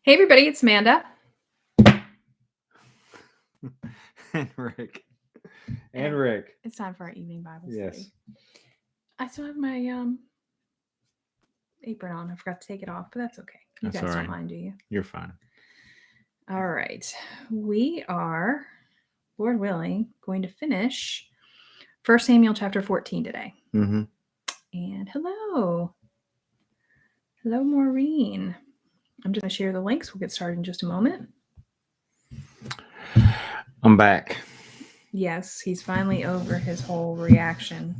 Hey everybody, it's Amanda. And Rick. And Rick. It's time for our evening Bible Yes. study. I still have my apron on. I forgot to take it off, but that's okay. You That's guys all don't right. mind, do you? You're fine. All right. We are, Lord willing, going to finish 1 Samuel chapter 14 today. Mm-hmm. And hello. Hello, Maureen. I'm just going to share the links. We'll get started in just a moment. I'm back. Yes, he's finally over his whole reaction.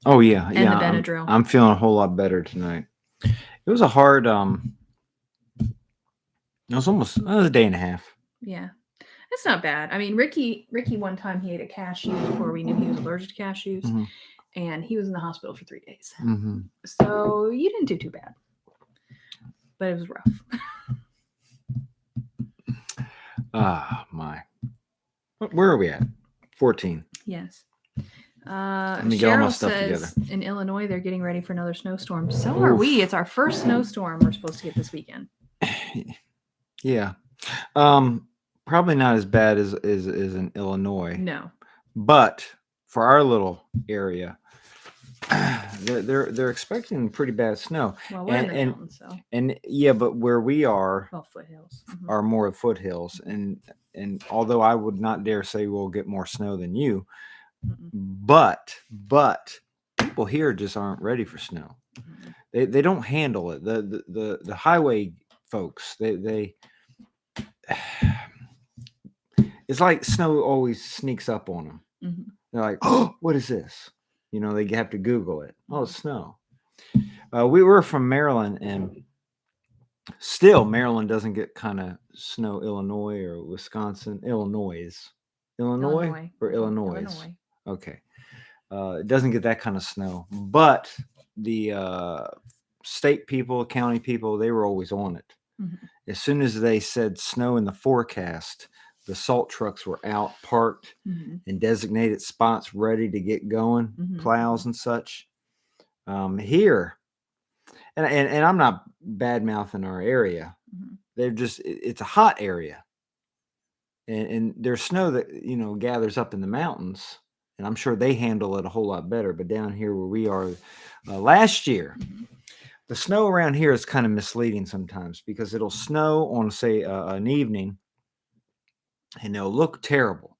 Oh yeah, And the Benadryl. I'm feeling a whole lot better tonight. It was a hard. It was a day and a half. Yeah. That's not bad. I mean, Ricky one time he ate a cashew before we knew he was allergic to cashews, Mm-hmm. and he was in the hospital for 3 days. Mm-hmm. So you didn't do too bad, but it was rough. Ah, my. Where are we at? 14. Yes. Let me get all my Cheryl stuff says together. in Illinois they're getting ready for another snowstorm. So are we. It's our first snowstorm we're supposed to get this weekend. Yeah. Probably not as bad as in Illinois. No. But for our little area, they're expecting pretty bad snow. Well, we're in the mountains, so. And yeah, but where we are, foothills are more foothills, and although I would not dare say we'll get more snow than you, but people here just aren't ready for snow. They don't handle it. The highway folks, they it's like snow always sneaks up on them. Mm-hmm. They're like, oh, what is this? You know, they have to Google it. Oh, it's snow. We were from Maryland, and still Maryland doesn't get kind of snow. Illinois or Wisconsin. Illinois or Illinois. Okay. It doesn't get that kind of snow, but the state people, county people, they were always on it. Mm-hmm. As soon as they said snow in the forecast, the salt trucks were out, parked in designated spots, ready to get going, plows and such. Here, and I'm not bad mouthing our area. They're just, it's a hot area, and there's snow that gathers up in the mountains, and I'm sure they handle it a whole lot better. But down here where we are, last year. The snow around here is kind of misleading sometimes because it'll snow on, say, an evening, and it'll look terrible.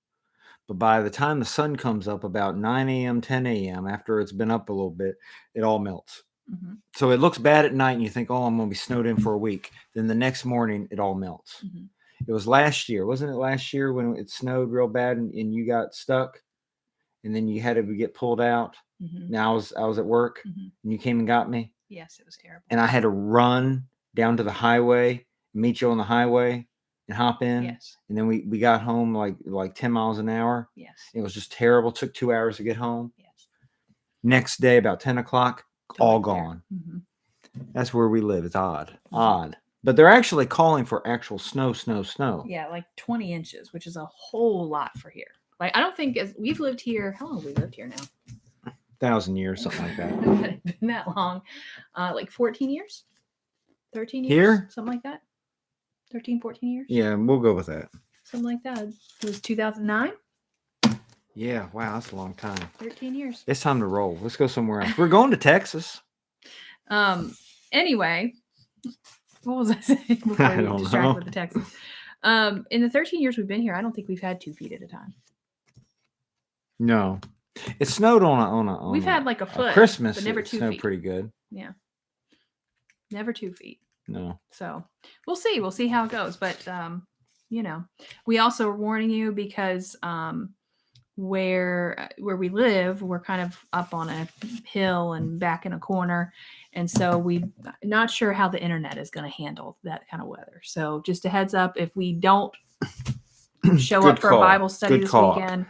But by the time the sun comes up about 9 a.m., 10 a.m., after it's been up a little bit, it all melts. Mm-hmm. So it looks bad at night, and you think, oh, I'm going to be snowed in for a week. Then the next morning, it all melts. Mm-hmm. It was last year. Wasn't it last year when it snowed real bad and you got stuck? And then you had to get pulled out. Mm-hmm. Now I was at work, and you came and got me. Yes, it was terrible. And I had to run down to the highway, meet you on the highway, and hop in. Yes. And then we got home like 10 miles an hour. Yes. It was just terrible. It took 2 hours to get home. Yes. Next day, about 10 o'clock, all gone. Mm-hmm. That's where we live. It's odd. Mm-hmm. Odd. But they're actually calling for actual snow. Yeah, like 20 inches, which is a whole lot for here. Like, I don't think we've lived here. How long have we lived here now? 1,000 years, something like that. Been that long. Like 14 years? 13 years? Here? Something like that? 13, 14 years? Yeah, we'll go with that. Something like that. It was 2009? Yeah, wow, that's a long time. 13 years. It's time to roll. Let's go somewhere else. We're going to Texas. Anyway, what was I saying before I got distracted with the Texas? In the 13 years we've been here, I don't think we've had 2 feet at a time. No. It snowed on we've had like a foot. Christmas, but never it 2 snowed feet. Pretty good. Yeah. Never 2 feet. No. So we'll see. We'll see how it goes. But, we also are warning you because where we live, we're kind of up on a hill and back in a corner. And so we're not sure how the internet is going to handle that kind of weather. So just a heads up, if we don't show up for a Bible study this weekend.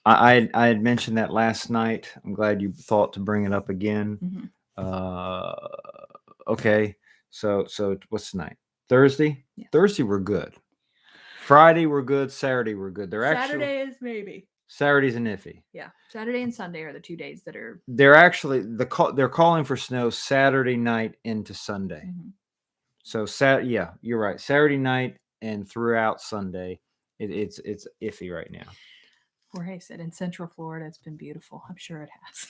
I had mentioned that last night. I'm glad you thought to bring it up again. Mm-hmm. Okay. So what's tonight? Thursday? Yeah. Thursday we're good. Friday we're good. Saturday we're good. Saturday is maybe. Saturday's an iffy. Yeah. Saturday and Sunday are the 2 days that are. They're actually they're calling for snow Saturday night into Sunday. Mm-hmm. So yeah, you're right. Saturday night and throughout Sunday, it's iffy right now. Jorge said in Central Florida, it's been beautiful. I'm sure it has.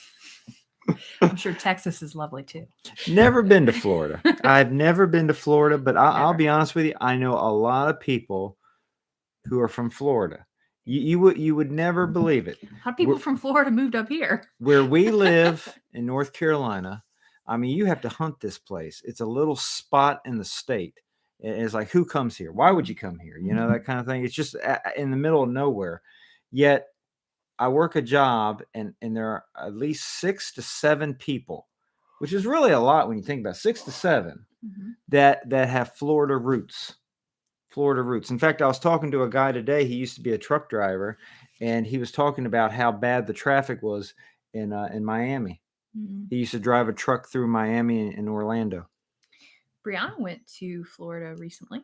I'm sure Texas is lovely too. Never been to Florida. I've never been to Florida, but I'll Never. be honest with you. I know a lot of people who are from Florida. You would never believe it. A lot of people from Florida moved up here. Where we live in North Carolina, I mean, you have to hunt this place. It's a little spot in the state. It's like, who comes here? Why would you come here? You know, that kind of thing. It's just in the middle of nowhere. Yet I work a job and there are at least 6 to 7 people, which is really a lot when you think about it, 6 to 7 that have Florida roots. Florida roots. In fact, I was talking to a guy today. He used to be a truck driver, and he was talking about how bad the traffic was in Miami. He used to drive a truck through Miami and Orlando. Brianna went to Florida recently.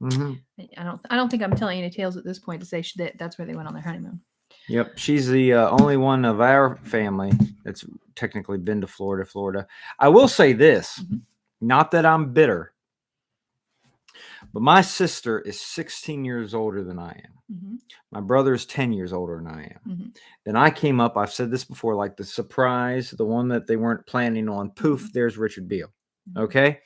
Mm-hmm. I don't think I'm telling any tales at this point to say that's where they went on their honeymoon. Yep, she's the only one of our family that's technically been to Florida. I will say this, not that I'm bitter, but my sister is 16 years older than I am. My brother is 10 years older than I am. Then I came up, I've said this before, like the surprise, the one that they weren't planning on, poof, there's Richard Beale. Okay?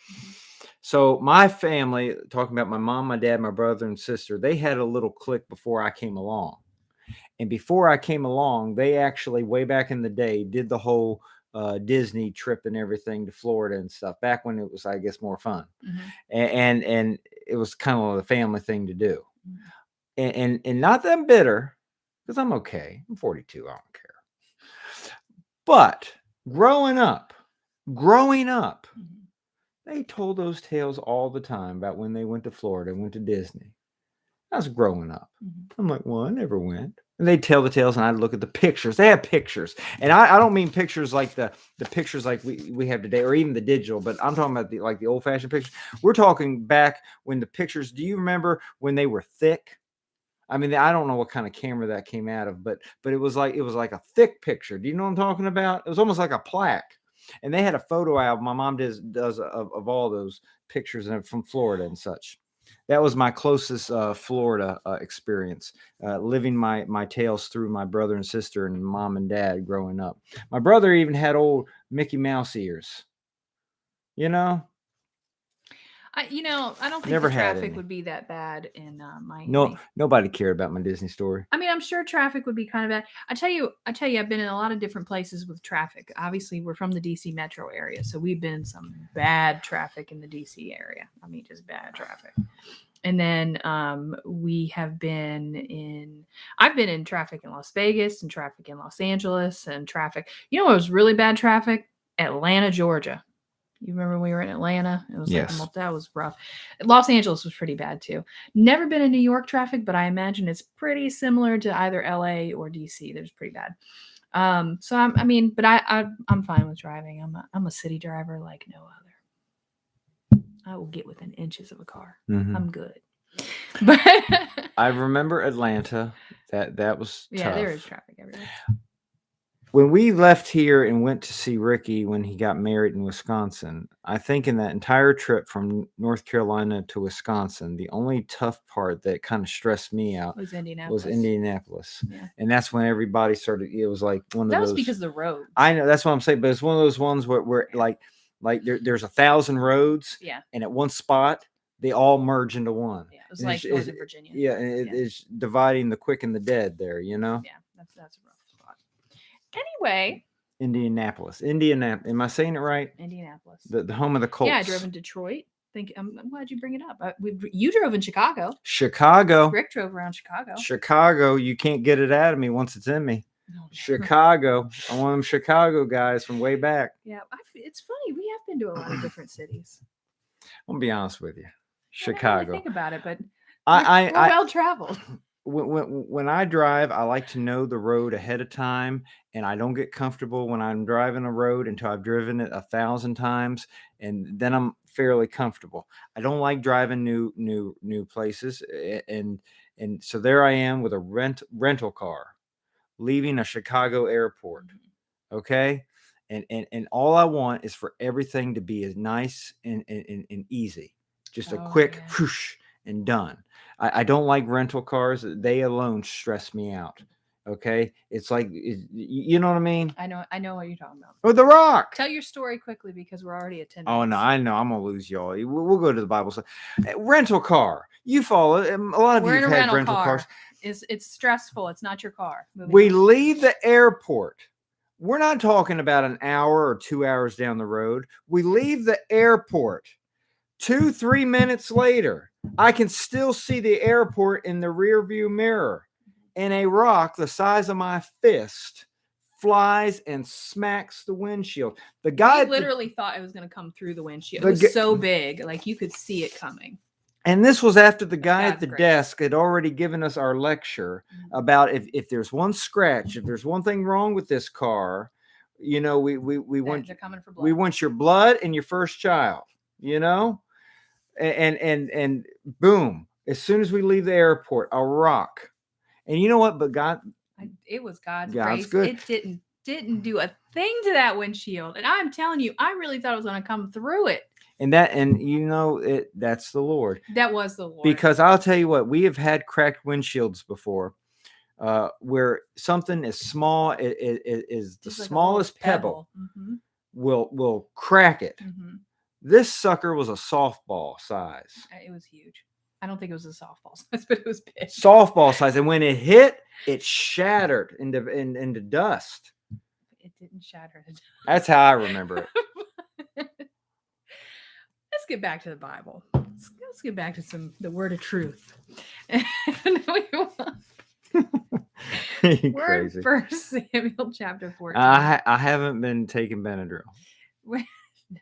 So my family, talking about my mom, my dad, my brother, and sister, they had a little clique before I came along. And before I came along, they actually, way back in the day, did the whole Disney trip and everything to Florida and stuff, back when it was, I guess, more fun. And it was kind of a family thing to do. And not that I'm bitter, because I'm okay. I'm 42. I don't care. But growing up, they told those tales all the time about when they went to Florida and went to Disney. I was growing up. I'm like, well, I never went. And they'd tell the tales, and I'd look at the pictures. They have pictures. And I don't mean pictures like the pictures like we have today, or even the digital, but I'm talking about the old-fashioned pictures. We're talking back when the pictures, do you remember when they were thick? I mean, I don't know what kind of camera that came out of, but it was like a thick picture. Do you know what I'm talking about? It was almost like a plaque. And they had a photo album. My mom does of all those pictures from Florida and such. That was my closest Florida experience, living my tales through my brother and sister and mom and dad growing up. My brother even had old Mickey Mouse ears. You know? I don't think Never the had traffic any. would be that bad in Miami. No, nobody cared about my Disney story. I mean, I'm sure traffic would be kind of bad. I tell you, I've been in a lot of different places with traffic. Obviously, we're from the DC metro area, so we've been in some bad traffic in the DC area. I mean, just bad traffic. And then I've been in traffic in Las Vegas and traffic in Los Angeles and traffic. You know what was really bad traffic? Atlanta, Georgia. You remember when we were in Atlanta? It was that was rough. Los Angeles was pretty bad too. Never been in New York traffic, but I imagine it's pretty similar to either LA or DC. There's pretty bad. So I'm fine with driving. I'm a city driver like no other. I will get within inches of a car. I'm good. But I remember Atlanta. That was tough. There is traffic everywhere. When we left here and went to see Ricky when he got married in Wisconsin, I think in that entire trip from North Carolina to Wisconsin, the only tough part that kind of stressed me out was Indianapolis. Yeah. And that's when everybody started. It was like one of those. That was because of the roads. I know, that's what I'm saying, but it's one of those ones where like there's 1,000 roads. Yeah. And at one spot, they all merge into one. Yeah, it was like Northern Virginia. Yeah, and it's dividing the quick and the dead there, you know? Yeah, that's a rough spot. Anyway. Indianapolis. Am I saying it right? Indianapolis. The home of the Colts. Yeah, I drove in Detroit. I'm glad you bring it up. You drove in Chicago. Chicago. Rick drove around Chicago. Chicago. You can't get it out of me once it's in me. No. Chicago. I'm one of them Chicago guys from way back. Yeah, it's funny. We have been to a lot of different cities. I'm gonna be honest with you. Chicago. I don't really think about it, but we're well traveled. When I drive, I like to know the road ahead of time, and I don't get comfortable when I'm driving a road until I've driven it 1,000 times, and then I'm fairly comfortable. I don't like driving new places, and so there I am with a rental car, leaving a Chicago airport. Okay, And all I want is for everything to be as nice and easy, just a Oh, quick yeah. whoosh and done. I don't like rental cars. They alone stress me out. Okay, it's like you know what I mean. I know what you're talking about. Or The Rock. Tell your story quickly because we're already at 10 Oh minutes. no, I know I'm gonna lose y'all. We'll go to the Bible. Rental car. You follow. A lot of We're you in a have had rental rental car. cars. It's stressful. It's not your car. Moving We on. leave the airport. We're not talking about an hour or 2 hours down the road. We leave the airport. 2-3 minutes later, I can still see the airport in the rear view mirror, and a rock the size of my fist flies and smacks the windshield. The guy We literally thought it was going to come through the windshield. It the was g- so big, like you could see it coming. And this was after the guy at God's the grace. desk had already given us our lecture about if there's one scratch, if there's one thing wrong with this car, we want They're coming for blood. we want your blood and your first child, and boom, as soon as we leave the airport, a rock. And you know what? But It was God's God's grace. good. It didn't do a thing to that windshield. And I'm telling you, I really thought it was going to come through it. That's the Lord. That was the Lord. Because I'll tell you what, we have had cracked windshields before, where something as small is the Just like a smallest little pebble Mhm. will crack it. Mhm. This sucker was a softball size. It was huge. I don't think it was a softball size, but it was big. Softball size, and when it hit, it shattered into dust. It didn't shatter. That's how I remember it. Let's get back to the Bible. Let's get back to the word of truth. You We're in crazy. 1 Samuel chapter 14. I haven't been taking Benadryl.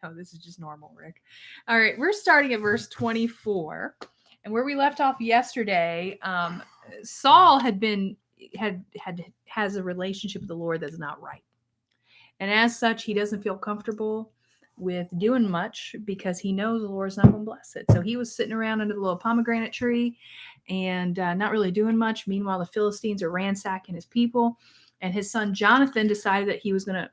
No, this is just normal, Rick. All right, we're starting at verse 24. And where we left off yesterday, Saul has a relationship with the Lord that's not right. And as such, he doesn't feel comfortable with doing much because he knows the Lord's not going to bless it. So he was sitting around under the little pomegranate tree and not really doing much. Meanwhile, the Philistines are ransacking his people. And his son Jonathan decided that he was going to.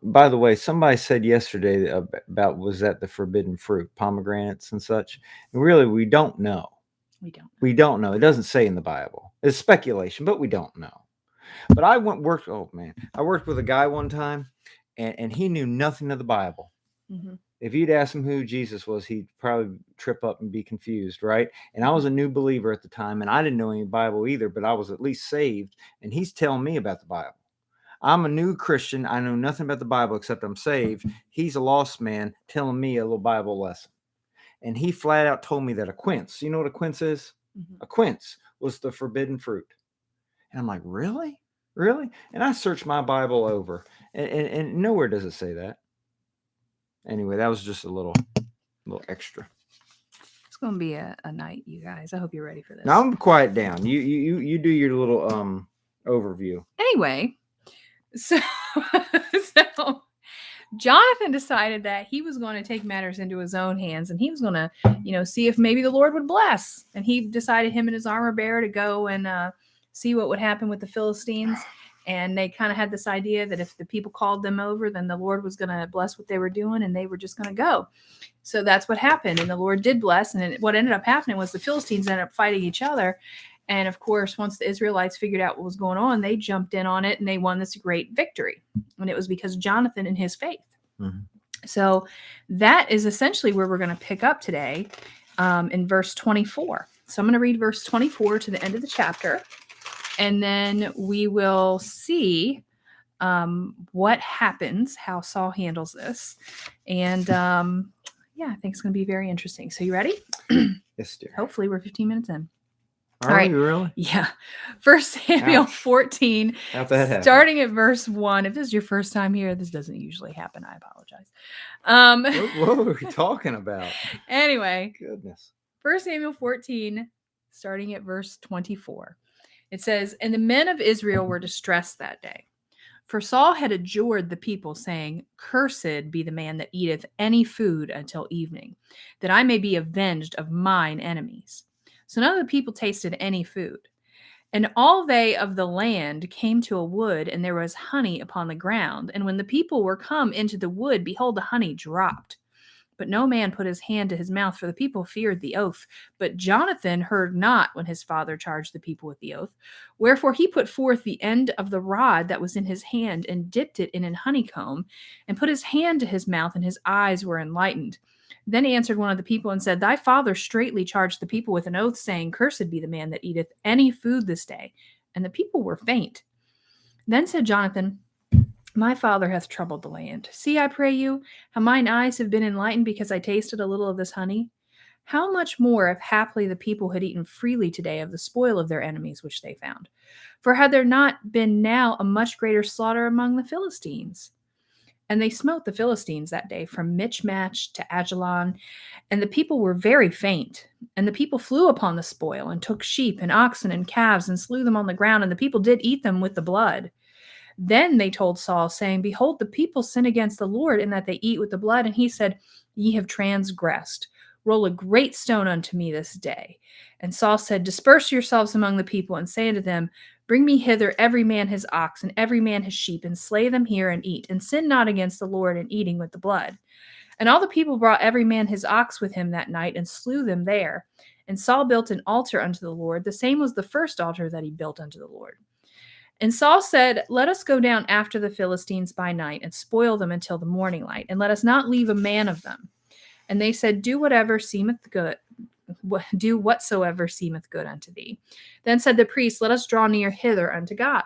By the way, somebody said yesterday about was that the forbidden fruit, pomegranates and such. And really, we don't know. We don't know. It doesn't say in the Bible. It's speculation, but we don't know. But I worked with a guy one time, and he knew nothing of the Bible. Mm-hmm. If you'd ask him who Jesus was, he'd probably trip up and be confused, right? And I was a new believer at the time, and I didn't know any Bible either, but I was at least saved. And he's telling me about the Bible. I'm a new Christian. I know nothing about the Bible except I'm saved. He's a lost man telling me a little Bible lesson. And he flat out told me that a quince, you know what a quince is? Mm-hmm. A quince was the forbidden fruit. And I'm like, really? Really? And I searched my Bible over, and nowhere does it say that. Anyway, that was just a little extra. It's going to be a night, you guys. I hope you're ready for this. Now I'm quiet down. You do your little overview. Anyway, so Jonathan decided that he was going to take matters into his own hands, and he was going to, see if maybe the Lord would bless. And he decided, him and his armor bearer, to go and see what would happen with the Philistines. And they kind of had this idea that if the people called them over, then the Lord was going to bless what they were doing, and they were just going to go. So that's what happened. And the Lord did bless. And what ended up happening was the Philistines ended up fighting each other. And of course, once the Israelites figured out what was going on, they jumped in on it and they won this great victory. And it was because of Jonathan and his faith. Mm-hmm. So that is essentially where we're going to pick up today, in verse 24. So I'm going to read verse 24 to the end of the chapter. And then we will see what happens, how Saul handles this. And I think it's going to be very interesting. So you ready? Yes, dear. Hopefully we're 15 minutes in. All right. Really? Yeah. 1 Samuel 14, starting at verse 1. If this is your first time here, this doesn't usually happen. I apologize. What were we talking about? Anyway. Goodness. 1 Samuel 14, starting at verse 24. It says, "And the men of Israel were distressed that day. For Saul had adjured the people, saying, 'Cursed be the man that eateth any food until evening, that I may be avenged of mine enemies.' So none of the people tasted any food. And all they of the land came to a wood, and there was honey upon the ground. And when the people were come into the wood, behold, the honey dropped. But no man put his hand to his mouth, for the people feared the oath. But Jonathan heard not when his father charged the people with the oath. Wherefore he put forth the end of the rod that was in his hand, and dipped it in an honeycomb, and put his hand to his mouth, and his eyes were enlightened. Then answered one of the people and said, Thy father straitly charged the people with an oath, saying, Cursed be the man that eateth any food this day. And the people were faint. Then said Jonathan, My father hath troubled the land. See, I pray you, how mine eyes have been enlightened because I tasted a little of this honey. How much more if haply the people had eaten freely today of the spoil of their enemies which they found? For had there not been now a much greater slaughter among the Philistines? And they smote the Philistines that day from Michmash to Ajalon, and the people were very faint. And the people flew upon the spoil, and took sheep and oxen and calves, and slew them on the ground, and the people did eat them with the blood. Then they told Saul, saying, Behold, the people sin against the Lord, in that they eat with the blood. And he said, Ye have transgressed. Roll a great stone unto me this day. And Saul said, Disperse yourselves among the people, and say unto them, Bring me hither every man his ox, and every man his sheep, and slay them here, and eat, and sin not against the Lord in eating with the blood. And all the people brought every man his ox with him that night, and slew them there. And Saul built an altar unto the Lord. The same was the first altar that he built unto the Lord. And Saul said, Let us go down after the Philistines by night, and spoil them until the morning light, and let us not leave a man of them. And they said, Do whatsoever seemeth good unto thee. Then said the priest, Let us draw near hither unto God.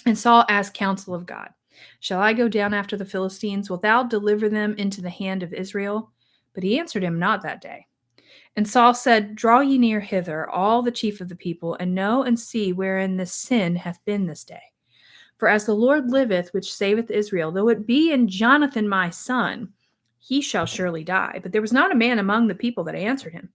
And Saul asked counsel of God, Shall I go down after the Philistines? Wilt thou deliver them into the hand of Israel? But he answered him not that day. And Saul said, Draw ye near hither, all the chief of the people, and know and see wherein this sin hath been this day. For as the Lord liveth, which saveth Israel, though it be in Jonathan my son, he shall surely die. But there was not a man among the people that answered him.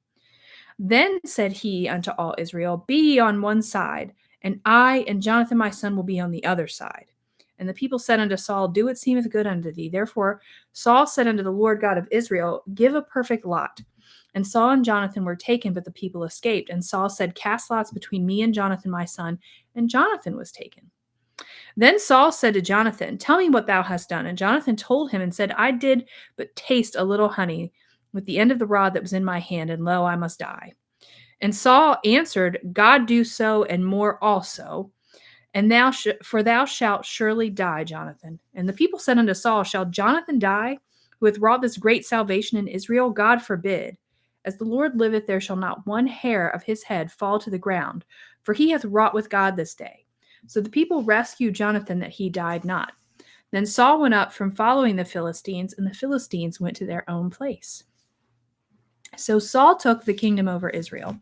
Then said he unto all Israel, Be ye on one side, and I and Jonathan my son will be on the other side. And the people said unto Saul, Do what seemeth good unto thee. Therefore Saul said unto the Lord God of Israel, Give a perfect lot. And Saul and Jonathan were taken, but the people escaped. And Saul said, Cast lots between me and Jonathan my son. And Jonathan was taken. Then Saul said to Jonathan, Tell me what thou hast done. And Jonathan told him and said, I did but taste a little honey with the end of the rod that was in my hand, and lo, I must die. And Saul answered, God do so and more also. And for thou shalt surely die, Jonathan. And the people said unto Saul, Shall Jonathan die, who hath wrought this great salvation in Israel? God forbid. As the Lord liveth, there shall not one hair of his head fall to the ground, for he hath wrought with God this day. So the people rescued Jonathan that he died not. Then Saul went up from following the Philistines, and the Philistines went to their own place. So Saul took the kingdom over Israel,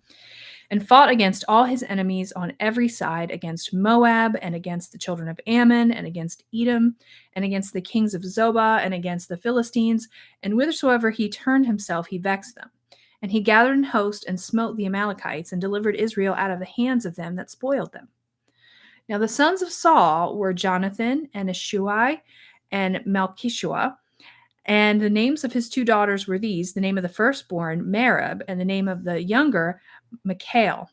and fought against all his enemies on every side, against Moab, and against the children of Ammon, and against Edom, and against the kings of Zobah, and against the Philistines. And whithersoever he turned himself, he vexed them. And he gathered an host, and smote the Amalekites, and delivered Israel out of the hands of them that spoiled them. Now the sons of Saul were Jonathan, and Ishui, and Malchishua. And the names of his two daughters were these: the name of the firstborn, Merab, and the name of the younger, Michal.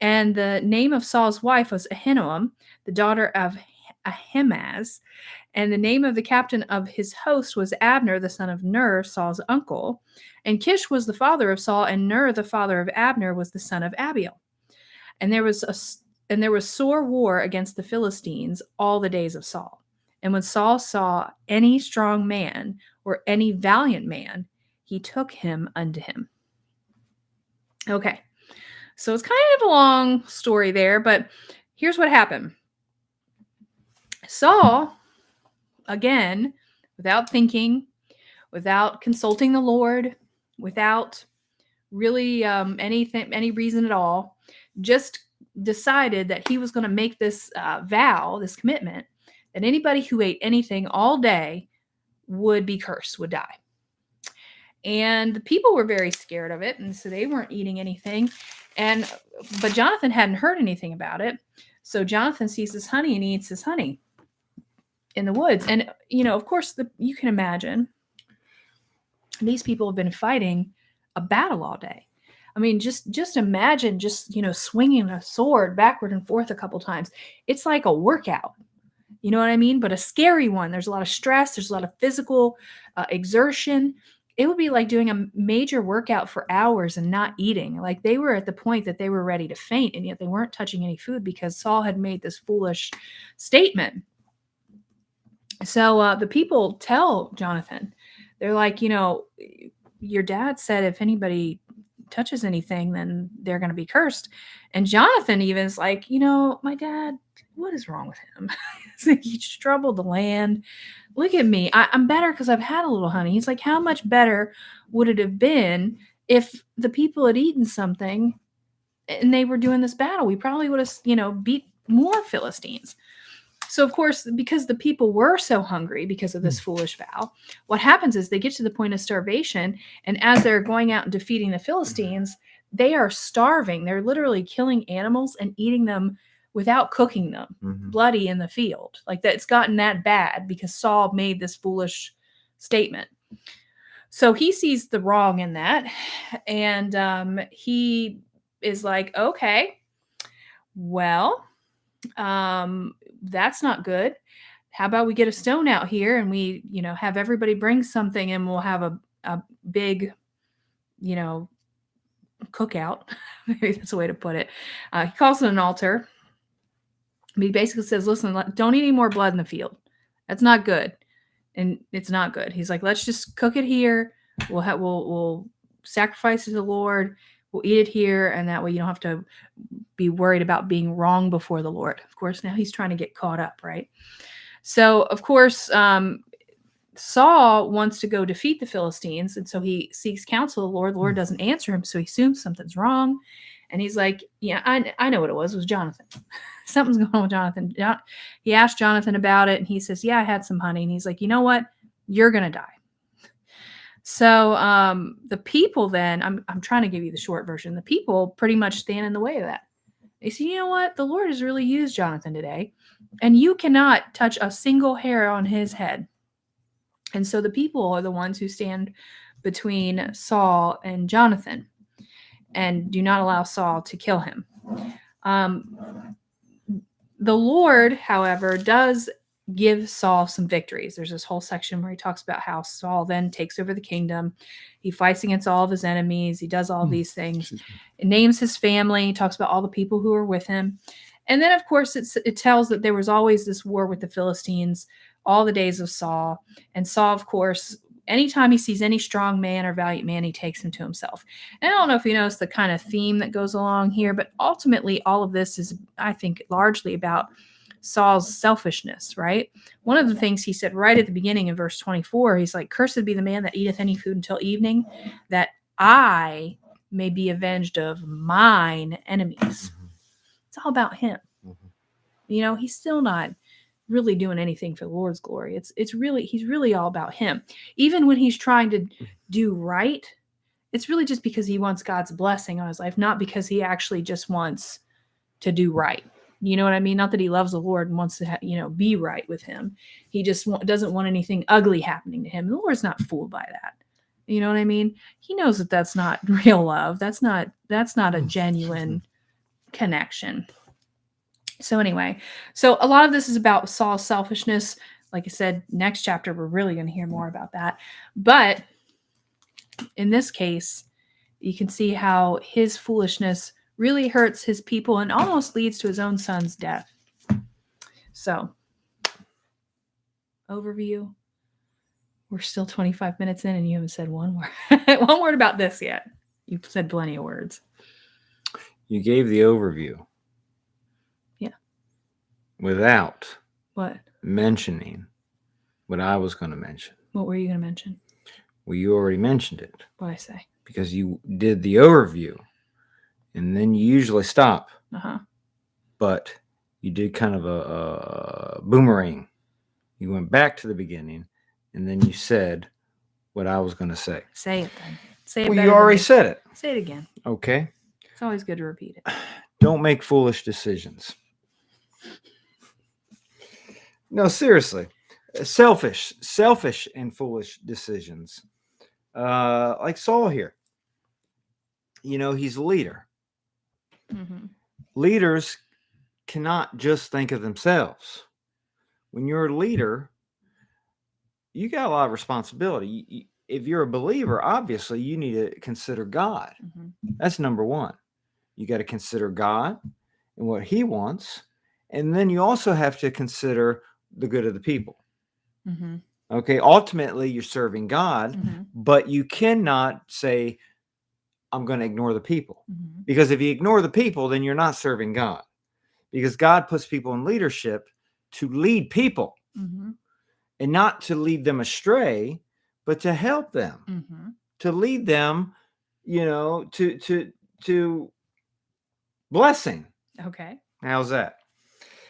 And the name of Saul's wife was Ahinoam, the daughter of Ahimaaz. And the name of the captain of his host was Abner, the son of Ner, Saul's uncle. And Kish was the father of Saul, and Ner, the father of Abner, was the son of Abiel. And there was sore war against the Philistines all the days of Saul. And when Saul saw any strong man or any valiant man, he took him unto him. Okay, so it's kind of a long story there, but here's what happened. Saul, again, without thinking, without consulting the Lord, without really any reason at all, just decided that he was going to make this vow, this commitment, that anybody who ate anything all day would be cursed, would die. And the people were very scared of it, and so they weren't eating anything. But Jonathan hadn't heard anything about it. So Jonathan sees this honey and he eats this honey in the woods. And, of course, you can imagine these people have been fighting a battle all day. I mean, just imagine just, swinging a sword backward and forth a couple times. It's like a workout. You know what I mean? But a scary one. There's a lot of stress, there's a lot of physical exertion. It would be like doing a major workout for hours and not eating. Like they were at the point that they were ready to faint, and yet they weren't touching any food because Saul had made this foolish statement. So the people tell Jonathan, they're like, your dad said if anybody touches anything, then they're going to be cursed. And Jonathan even is like, my dad, what is wrong with him? He troubled the land. Look at me. I'm better because I've had a little honey. He's like, how much better would it have been if the people had eaten something and they were doing this battle? We probably would have, beat more Philistines. So, of course, because the people were so hungry because of this foolish vow, what happens is they get to the point of starvation. And as they're going out and defeating the Philistines, they are starving. They're literally killing animals and eating them without cooking them, bloody in the field. Like that, it's gotten that bad because Saul made this foolish statement. So he sees the wrong in that. And he is like, okay, well, that's not good. How about we get a stone out here and we, have everybody bring something and we'll have a big, cookout. Maybe that's a way to put it. He calls it an altar. He basically says, listen, don't eat any more blood in the field. That's not good. And it's not good. He's like, let's just cook it here. We'll sacrifice to the Lord. We'll eat it here. And that way you don't have to be worried about being wrong before the Lord. Of course, now he's trying to get caught up, right? So, of course, Saul wants to go defeat the Philistines. And so he seeks counsel of the Lord. The Lord doesn't answer him. So he assumes something's wrong. And he's like, yeah, I know what it was. It was Jonathan. Something's going on with Jonathan. He asked Jonathan about it. And he says, yeah, I had some honey. And he's like, you know what? You're going to die. So the people then, I'm trying to give you the short version. The people pretty much stand in the way of that. They say, you know what? The Lord has really used Jonathan today. And you cannot touch a single hair on his head. And so the people are the ones who stand between Saul and Jonathan and do not allow Saul to kill him. The Lord, however, does give Saul some victories. There's this whole section where he talks about how Saul then takes over the kingdom. He fights against all of his enemies. He does all these things. It names his family. He talks about all the people who are with him. And then, of course, it tells that there was always this war with the Philistines all the days of Saul. And Saul, of course, anytime he sees any strong man or valiant man, he takes him to himself. And I don't know if you notice the kind of theme that goes along here, but ultimately all of this is, I think, largely about Saul's selfishness, right? One of the things he said right at the beginning in verse 24, he's like, cursed be the man that eateth any food until evening, that I may be avenged of mine enemies. It's all about him. He's still not really doing anything for the Lord's glory. He's really all about him. Even when he's trying to do right, it's really just because he wants God's blessing on his life, not because he actually just wants to do right. You know what I mean? Not that he loves the Lord and wants to, be right with him. He just doesn't want anything ugly happening to him. The Lord's not fooled by that. You know what I mean? He knows that that's not real love. That's not a genuine connection. So anyway, a lot of this is about Saul's selfishness. Like I said, next chapter, we're really going to hear more about that. But in this case, you can see how his foolishness really hurts his people and almost leads to his own son's death. So, overview. We're still 25 minutes in and you haven't said one word about this yet. You've said plenty of words. You gave the overview. Yeah. Without what? Mentioning what I was going to mention. What were you going to mention? Well, you already mentioned it. What did I say? Because you did the overview. And then you usually stop. But you did kind of a boomerang. You went back to the beginning, and then you said what I was going to say. Say it then. Say it. Well, you already said it. Say it again. Okay. It's always good to repeat it. Don't make foolish decisions. No, seriously. Selfish and foolish decisions. Like Saul here. he's a leader. Mm-hmm. Leaders cannot just think of themselves. When you're a leader, you got a lot of responsibility. If you're a believer, obviously you need to consider God. Mm-hmm. That's number one. You got to consider God and what he wants. And then you also have to consider the good of the people. Mm-hmm. Okay. Ultimately, you're serving God, Mm-hmm. but you cannot say, I'm going to ignore the people. Mm-hmm. Because if you ignore the people, then you're not serving God. Because God puts people in leadership to lead people. Mm-hmm. And not to lead them astray, but to help them, Mm-hmm. to lead them, to blessing. Okay. How's that?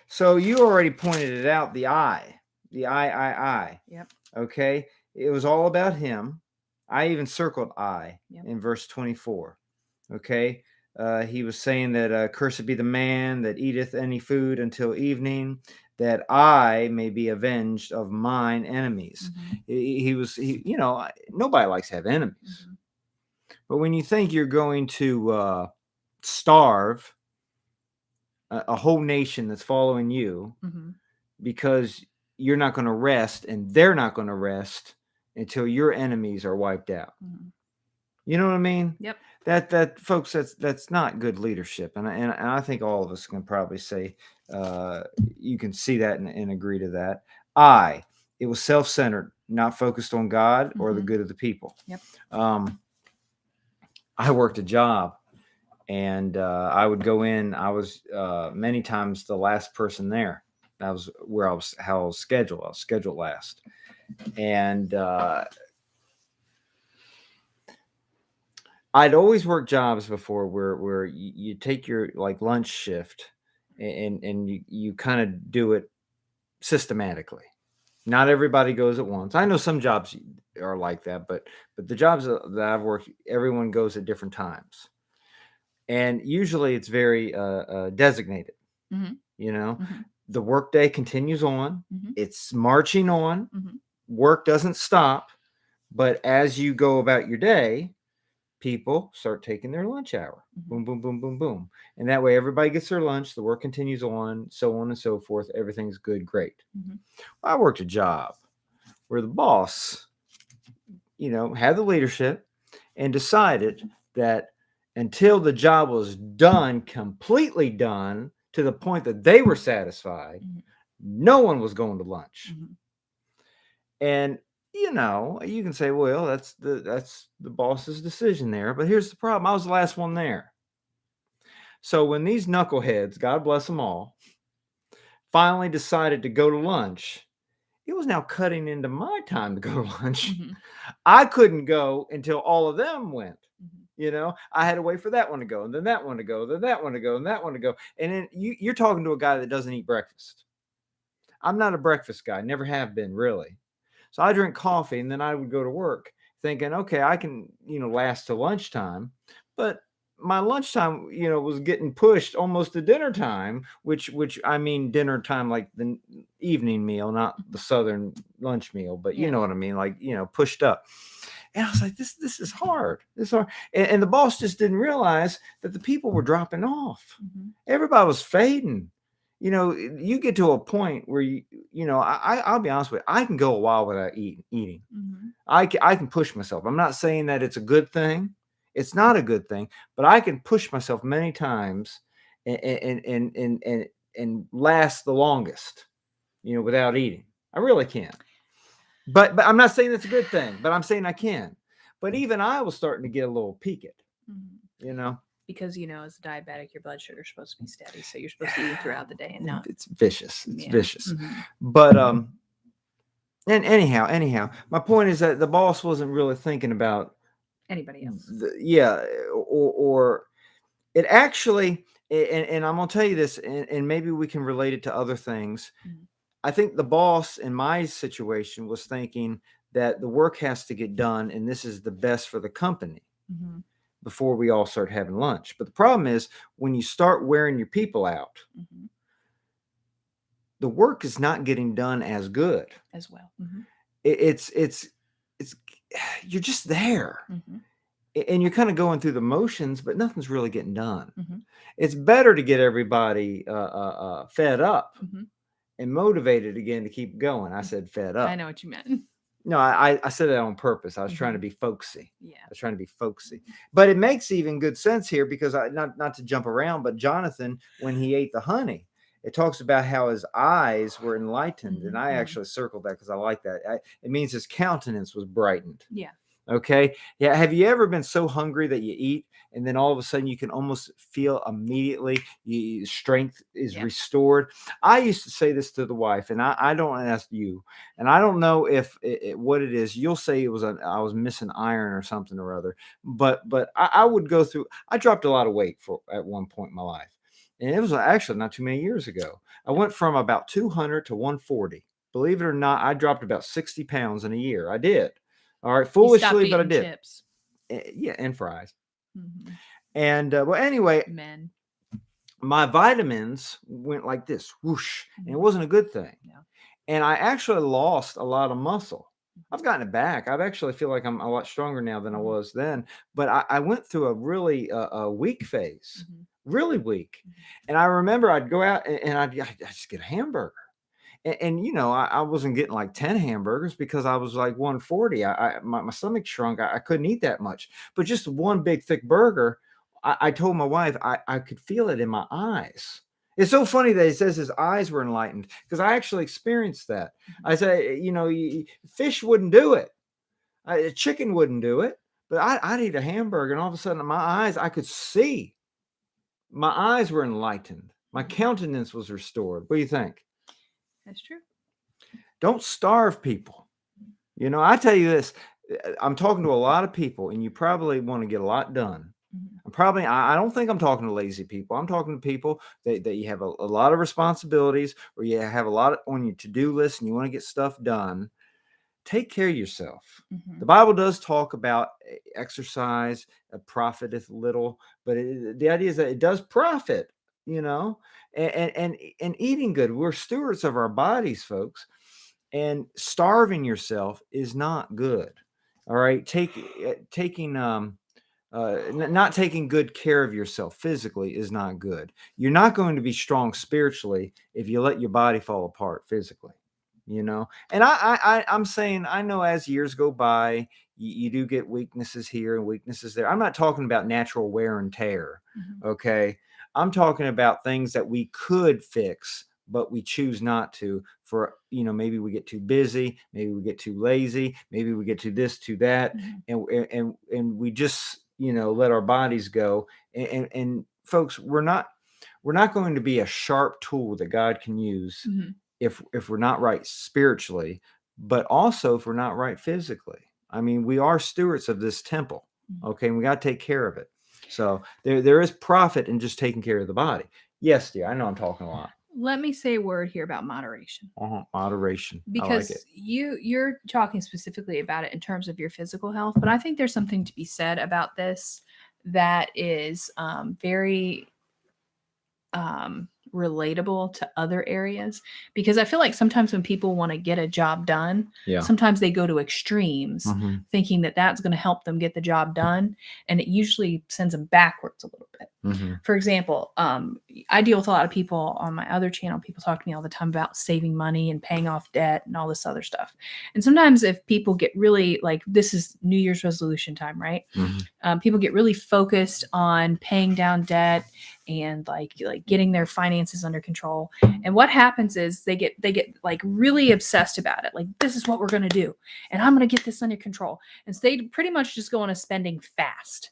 So you already pointed it out, the I. Yep. Okay. It was all about him. I even circled I Yep. in verse 24. Okay. He was saying that cursed be the man that eateth any food until evening, that I may be avenged of mine enemies. Mm-hmm. Nobody likes to have enemies. Mm-hmm. But when you think you're going to starve a whole nation that's following you Mm-hmm. because you're not going to rest and they're not going to rest until your enemies are wiped out. Mm-hmm. You know what I mean? Yep. That folks, that's not good leadership, and I think all of us can probably say you can see that and agree to that. It was self-centered, not focused on God or the Mm-hmm. good of the people. Yep. I worked a job, and I would go in. I was many times the last person there. That was where I was. How I was scheduled. I was scheduled last, and I'd always worked jobs before where you take your like lunch shift and you kind of do it systematically. Not everybody goes at once. I know some jobs are like that, but the jobs that I've worked, everyone goes at different times, and usually it's very designated. Mm-hmm. You know, Mm-hmm. the workday continues on. Mm-hmm. It's marching on. Mm-hmm. Work doesn't stop, but as you go about your day, people start taking their lunch hour. Mm-hmm. Boom, boom, boom, boom, boom. And that way everybody gets their lunch, the work continues on and so forth. Everything's good, great. Mm-hmm. I worked a job where the boss, had the leadership and decided that until the job was done, completely done to the point that they were satisfied, Mm-hmm. no one was going to lunch. Mm-hmm. And you can say, well, that's the boss's decision there. But here's the problem. I was the last one there. So when these knuckleheads, God bless them all, finally decided to go to lunch, it was now cutting into my time to go to lunch. Mm-hmm. I couldn't go until all of them went. Mm-hmm. I had to wait for that one to go, and then that one to go, then that one to go, and that one to go. And then you're talking to a guy that doesn't eat breakfast. I'm not a breakfast guy, never have been really. So I drink coffee and then I would go to work thinking, okay, I can, last to lunchtime. But my lunchtime, was getting pushed almost to dinner time, which I mean dinner time like the evening meal, not the southern lunch meal, but you Yeah. know what I mean, like, pushed up. And I was like, this is hard. This is hard. And the boss just didn't realize that the people were dropping off. Mm-hmm. Everybody was fading. You get to a point where I'll be honest with you, I can go a while without eating. Mm-hmm. I can push myself. I'm not saying that it's a good thing. It's not a good thing, but I can push myself many times and last the longest, without eating. I really can. But I'm not saying it's a good thing, but I'm saying I can. But even I was starting to get a little peaked, Mm-hmm. Because as a diabetic, your blood sugar is supposed to be steady, so you're supposed to eat throughout the day and not. It's vicious. It's vicious. Mm-hmm. But and anyhow, my point is that the boss wasn't really thinking about Anybody else? Or it actually, and I'm gonna tell you this, and maybe we can relate it to other things. Mm-hmm. I think the boss in my situation was thinking that the work has to get done, and this is the best for the company. Mm-hmm. Before we all start having lunch. But the problem is when you start wearing your people out, mm-hmm. the work is not getting done as good as well. Mm-hmm. It's you're just there. Mm-hmm. and you're kind of going through the motions, but nothing's really getting done. Mm-hmm. It's better to get everybody fed up Mm-hmm. and motivated again to keep going. I said fed up. I know what you meant. No, I said that on purpose. I was trying to Mhm. be folksy. Yeah. I was trying to be folksy. But it makes even good sense here because not to jump around, but Jonathan, when he ate the honey, it talks about how his eyes were enlightened. And I Mhm. actually circled that because I like that. It means his countenance was brightened. Yeah. Okay. Yeah. Have you ever been so hungry that you eat and then all of a sudden you can almost feel immediately strength is Yeah. restored? I used to say this to the wife, and I don't ask you, and I don't know if what it is. You'll say it was I was missing iron or something or other, but I would go through. I dropped a lot of weight at one point in my life, and it was actually not too many years ago. I went from about 200 to 140. Believe it or not, I dropped about 60 pounds in a year. I did. All right, You stopped foolishly, but I eating did. chips. Yeah, and fries. Mhm. And well, anyway, Men. my vitamins went like this, whoosh, and it Mhm. wasn't a good thing. No. And I actually lost a lot of muscle. Mhm. I've gotten it back. I've actually feel like I'm a lot stronger now than I Mhm. was then. But I went through a really weak phase, Mhm. really weak. Mhm. And I remember I'd go out and I'd just get a hamburger. And you know, I wasn't getting like 10 hamburgers because I was like 140. My stomach shrunk. I couldn't eat that much. But just one big thick burger, I told my wife I could feel it in my eyes. It's so funny that he says his eyes were enlightened because I actually experienced that. Mhm. I say, you know, fish wouldn't do it. Chicken wouldn't do it. But I'd eat a hamburger, and all of a sudden, my eyes, I could see. My eyes were enlightened. My Mhm. countenance was restored. What do you think? That's true. Don't starve people. You know, I tell you this, I'm talking to a lot of people, and you probably want to get a lot done. Mhm. I don't think I'm talking to lazy people. I'm talking to people that you have a lot of responsibilities or you have a lot on your to-do list and you want to get stuff done. Take care of yourself. Mhm. The Bible does talk about exercise, profiteth little, but the idea is that it does profit, you know, and eating good. We're stewards of our bodies, folks, and starving yourself is not good. All right, not taking good care of yourself physically is not good. You're not going to be strong spiritually if you let your body fall apart physically, you know. And I'm saying I know as years go by, you do get weaknesses here and weaknesses there. I'm not talking about natural wear and tear. Mhm. Okay, I'm talking about things that we could fix but we choose not to for maybe we get too busy, maybe we get too lazy, maybe we get to this to that, Mhm. and we just let our bodies go. And folks, we're not going to be a sharp tool that God can use Mhm. if we're not right spiritually, but also if we're not right physically. I mean, we are stewards of this temple, Mhm. okay, and we got to take care of it. So there is profit in just taking care of the body. Yes, dear, I know I'm talking a lot. Let me say a word here about moderation. Moderation. I like it. Because you're talking specifically about it in terms of your physical health, but I think there's something to be said about this that is very relatable to other areas, because I feel like sometimes when people want to get a job done, Yeah. sometimes they go to extremes Mhm. thinking that that's going to help them get the job done, and it usually sends them backwards a little bit. Mhm. For example, I deal with a lot of people on my other channel. People talk to me all the time about saving money and paying off debt and all this other stuff. And sometimes if people get really like, this is New Year's resolution time, right? Mhm. People get really focused on paying down debt and like getting their finances under control. And what happens is they get like really obsessed about it. Like, this is what we're going to do, and I'm going to get this under control. And so they pretty much just go on a spending fast,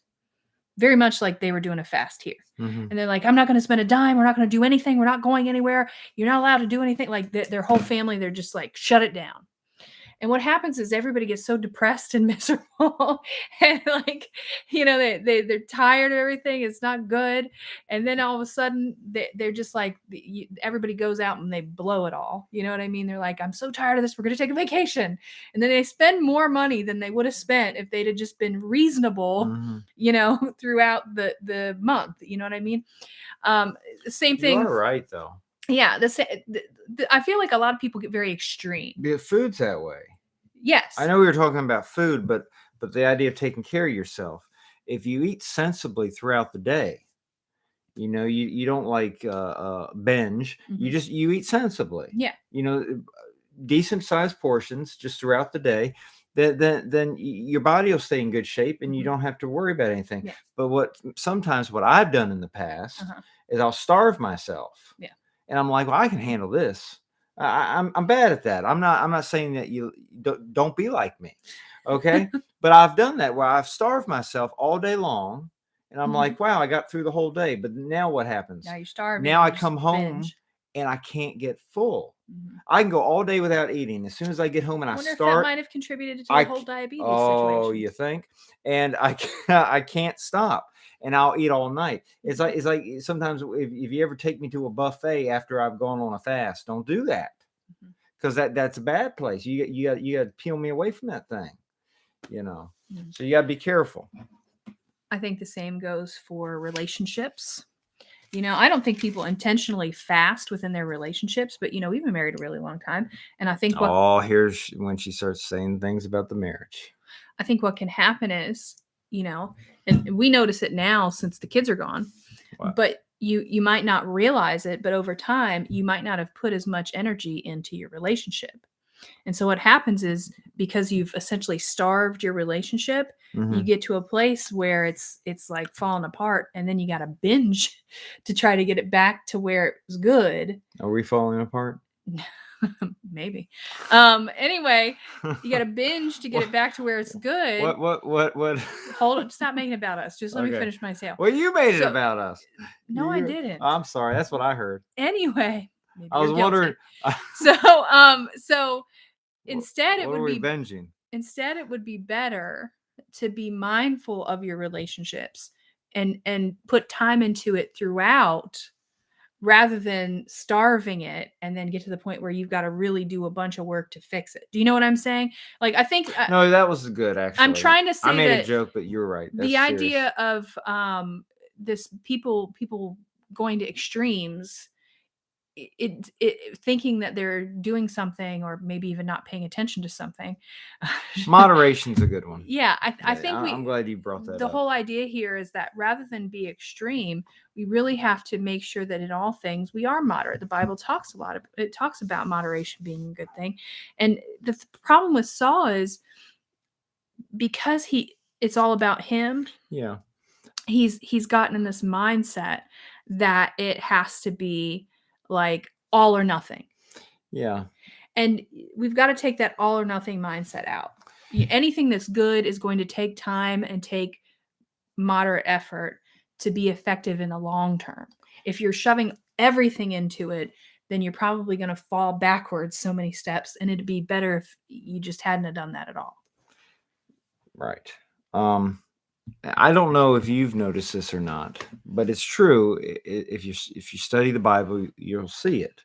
very much like they were doing a fast here. Mhm. And they're like, I'm not going to spend a dime. We're not going to do anything. We're not going anywhere. You're not allowed to do anything. Like their whole family, they're just like, shut it down. And what happens is everybody gets so depressed and miserable, and like, they're tired of everything. It's not good. And then all of a sudden they're just like, everybody goes out and they blow it all. You know what I mean? They're like, I'm so tired of this. We're going to take a vacation. And then they spend more money than they would have spent if they'd have just been reasonable, Mhm. throughout the month. You know what I mean? Same You thing. are right, though. Yeah. I feel like a lot of people get very extreme. Food's that way. Yes. I know we were talking about food, but the idea of taking care of yourself. if you eat sensibly throughout the day, you don't like binge. You eat sensibly. Yeah. Decent sized portions just throughout the day. Then your body will stay in good shape, and you don't have to worry about anything. Yeah. But sometimes what I've done in the past is I'll starve myself. Yeah. And I'm like, well, I can handle this. I'm bad at that. I'm not saying that you don't be like me, okay? But I've done that where I've starved myself all day long, and I'm like, wow, I got through the whole day. But now what happens? Now you're starving. Now I come home and I can't get full. I can go all day without eating. As soon as I get home and I wonder start, if that might have contributed to the whole diabetes oh, situation. you think? And I can't stop, and I'll eat all night. It's like sometimes if you ever take me to a buffet after I've gone on a fast, don't do that, because that's a bad place. You got to peel me away from that thing, So you got to be careful. I think the same goes for relationships. I don't think people intentionally fast within their relationships, but we've been married a really long time, and I think here's when she starts saying things about the marriage. I think what can happen is, and we notice it now since the kids are gone, but you might not realize it, but over time you might not have put as much energy into your relationship. And so what happens is, because you've essentially starved your relationship, you get to a place where it's like falling apart, and then you got to binge to try to get it back to where it was good. Are we falling apart? Maybe. Anyway, you got to binge to get it back to where it's good. What? Hold it. Stop making it about us. Just let me finish my tale. Well, you made it about us. No, I didn't. I'm sorry. That's what I heard. Anyway, I was wondering. So instead it would be binging. Instead it would be better to be mindful of your relationships and put time into it throughout, rather than starving it and then get to the point where you've got to really do a bunch of work to fix it. Do you know what I'm saying? Like, I think no, that was good. Actually, I'm trying to say I made a joke, but you're right. That's the idea of this people going to extremes, it thinking that they're doing something, or maybe even not paying attention to something. Moderation's a good one. Yeah, I think I'm glad you brought that up. The whole idea here is that rather than be extreme, we really have to make sure that in all things we are moderate. The Bible talks about moderation being a good thing. And the problem with Saul is, because it's all about him. Yeah. He's gotten in this mindset that it has to be like all or nothing. Yeah. And we've got to take that all or nothing mindset out. Anything that's good is going to take time and take moderate effort to be effective in the long term. If you're shoving everything into it, then you're probably going to fall backwards so many steps, and it'd be better if you just hadn't have done that at all. Right. I don't know if you've noticed this or not, but it's true. If you study the Bible, you'll see it.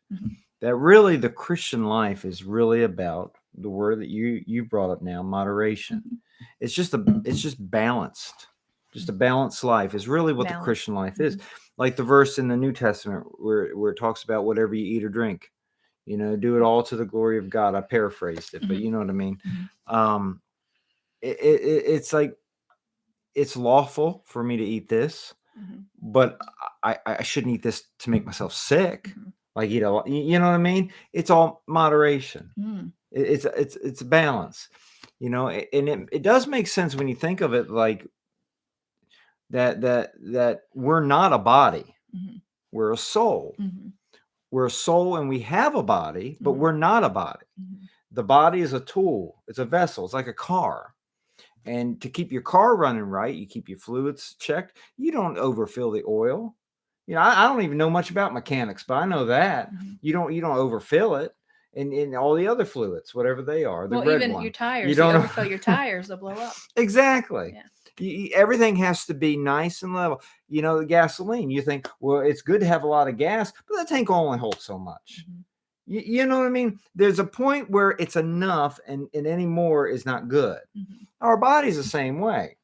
That really the Christian life is really about the word that you brought up now, moderation. It's just balanced. Just a balanced life is really what the Christian life is. Like the verse in the New Testament where it talks about whatever you eat or drink, do it all to the glory of God. I paraphrased it, but you know what I mean? It's like, it's lawful for me to eat this, but I shouldn't eat this to make myself sick. Like, you know what I mean? It's all moderation. It's balance, and it does make sense when you think of it, like that we're not a body. We're a soul. We're a soul, and we have a body, but we're not a body. The body is a tool. It's a vessel. It's like a car. And to keep your car running right, you keep your fluids checked. You don't overfill the oil. I don't even know much about mechanics, but I know that you don't overfill it, and all the other fluids, whatever they are. The red even one. Your tires. You don't overfill your tires, they'll blow up. Exactly. Yeah. Everything has to be nice and level. The gasoline. You think, well, it's good to have a lot of gas, but the tank only holds so much. You know what I mean? There's a point where it's enough, and any more is not good. Our body's the same way.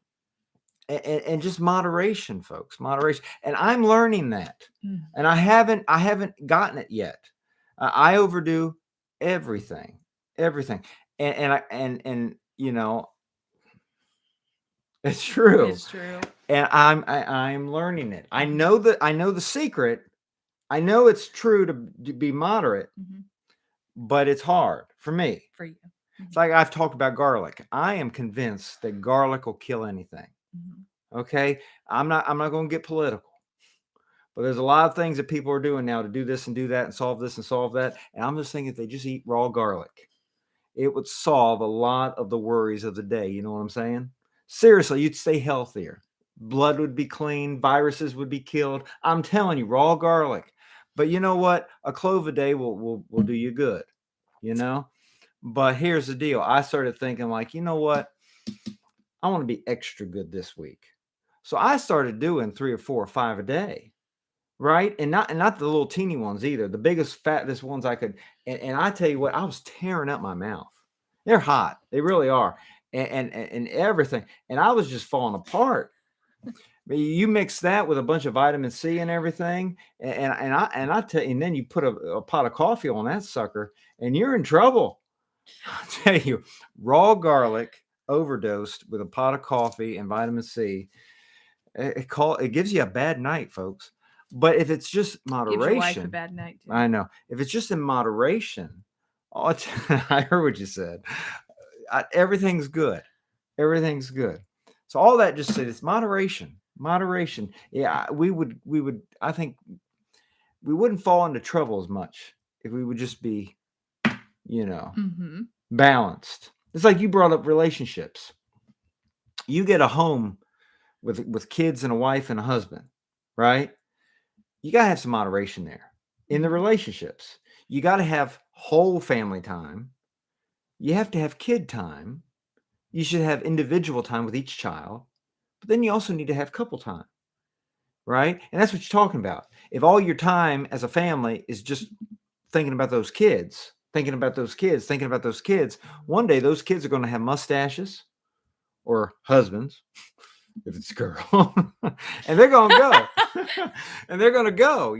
And just moderation, folks, moderation. And I'm learning that. And I haven't gotten it yet. I overdo everything. And It's true. It's true. And I'm learning it. I know the secret. I know it's true to be moderate, but it's hard for me. For you. It's like I've talked about garlic. I am convinced that garlic will kill anything. Okay, I'm not going to get political, but there's a lot of things that people are doing now to do this and do that and solve this and solve that. And I'm just thinking if they just eat raw garlic, it would solve a lot of the worries of the day. You know what I'm saying? Seriously, you'd stay healthier. Blood would be clean. Viruses would be killed. I'm telling you, raw garlic. But you know what? A clove a day will do you good. You know? But here's the deal. I started thinking like, you know what? I want to be extra good this week. So I started doing 3 or 4 or 5 a day. Right. And not the little teeny ones either. The biggest, fattest ones I could. And I tell you what, I was tearing up my mouth. They're hot. They really are. And everything. And I was just falling apart. But you mix that with a bunch of vitamin C and everything. And I tell you, and then you put a pot of coffee on that sucker and you're in trouble. I'll tell you, raw garlic overdosed with a pot of coffee and vitamin C. It gives you a bad night, folks. But if it's just moderation, gives your wife a bad night too. I know. If it's just in moderation, I heard what you said. Everything's good. Everything's good. So all that just said it's moderation. Moderation. Yeah, we would. I think we wouldn't fall into trouble as much if we would just be, balanced. It's like you brought up relationships. You get a home with kids and a wife and a husband, right? You got to have some moderation there in the relationships. You got to have whole family time. You have to have kid time. You should have individual time with each child. But then you also need to have couple time, right? And that's what you're talking about. If all your time as a family is just thinking about those kids, one day those kids are going to have mustaches or husbands, if it's a girl, and they're going to go. And they're going to go,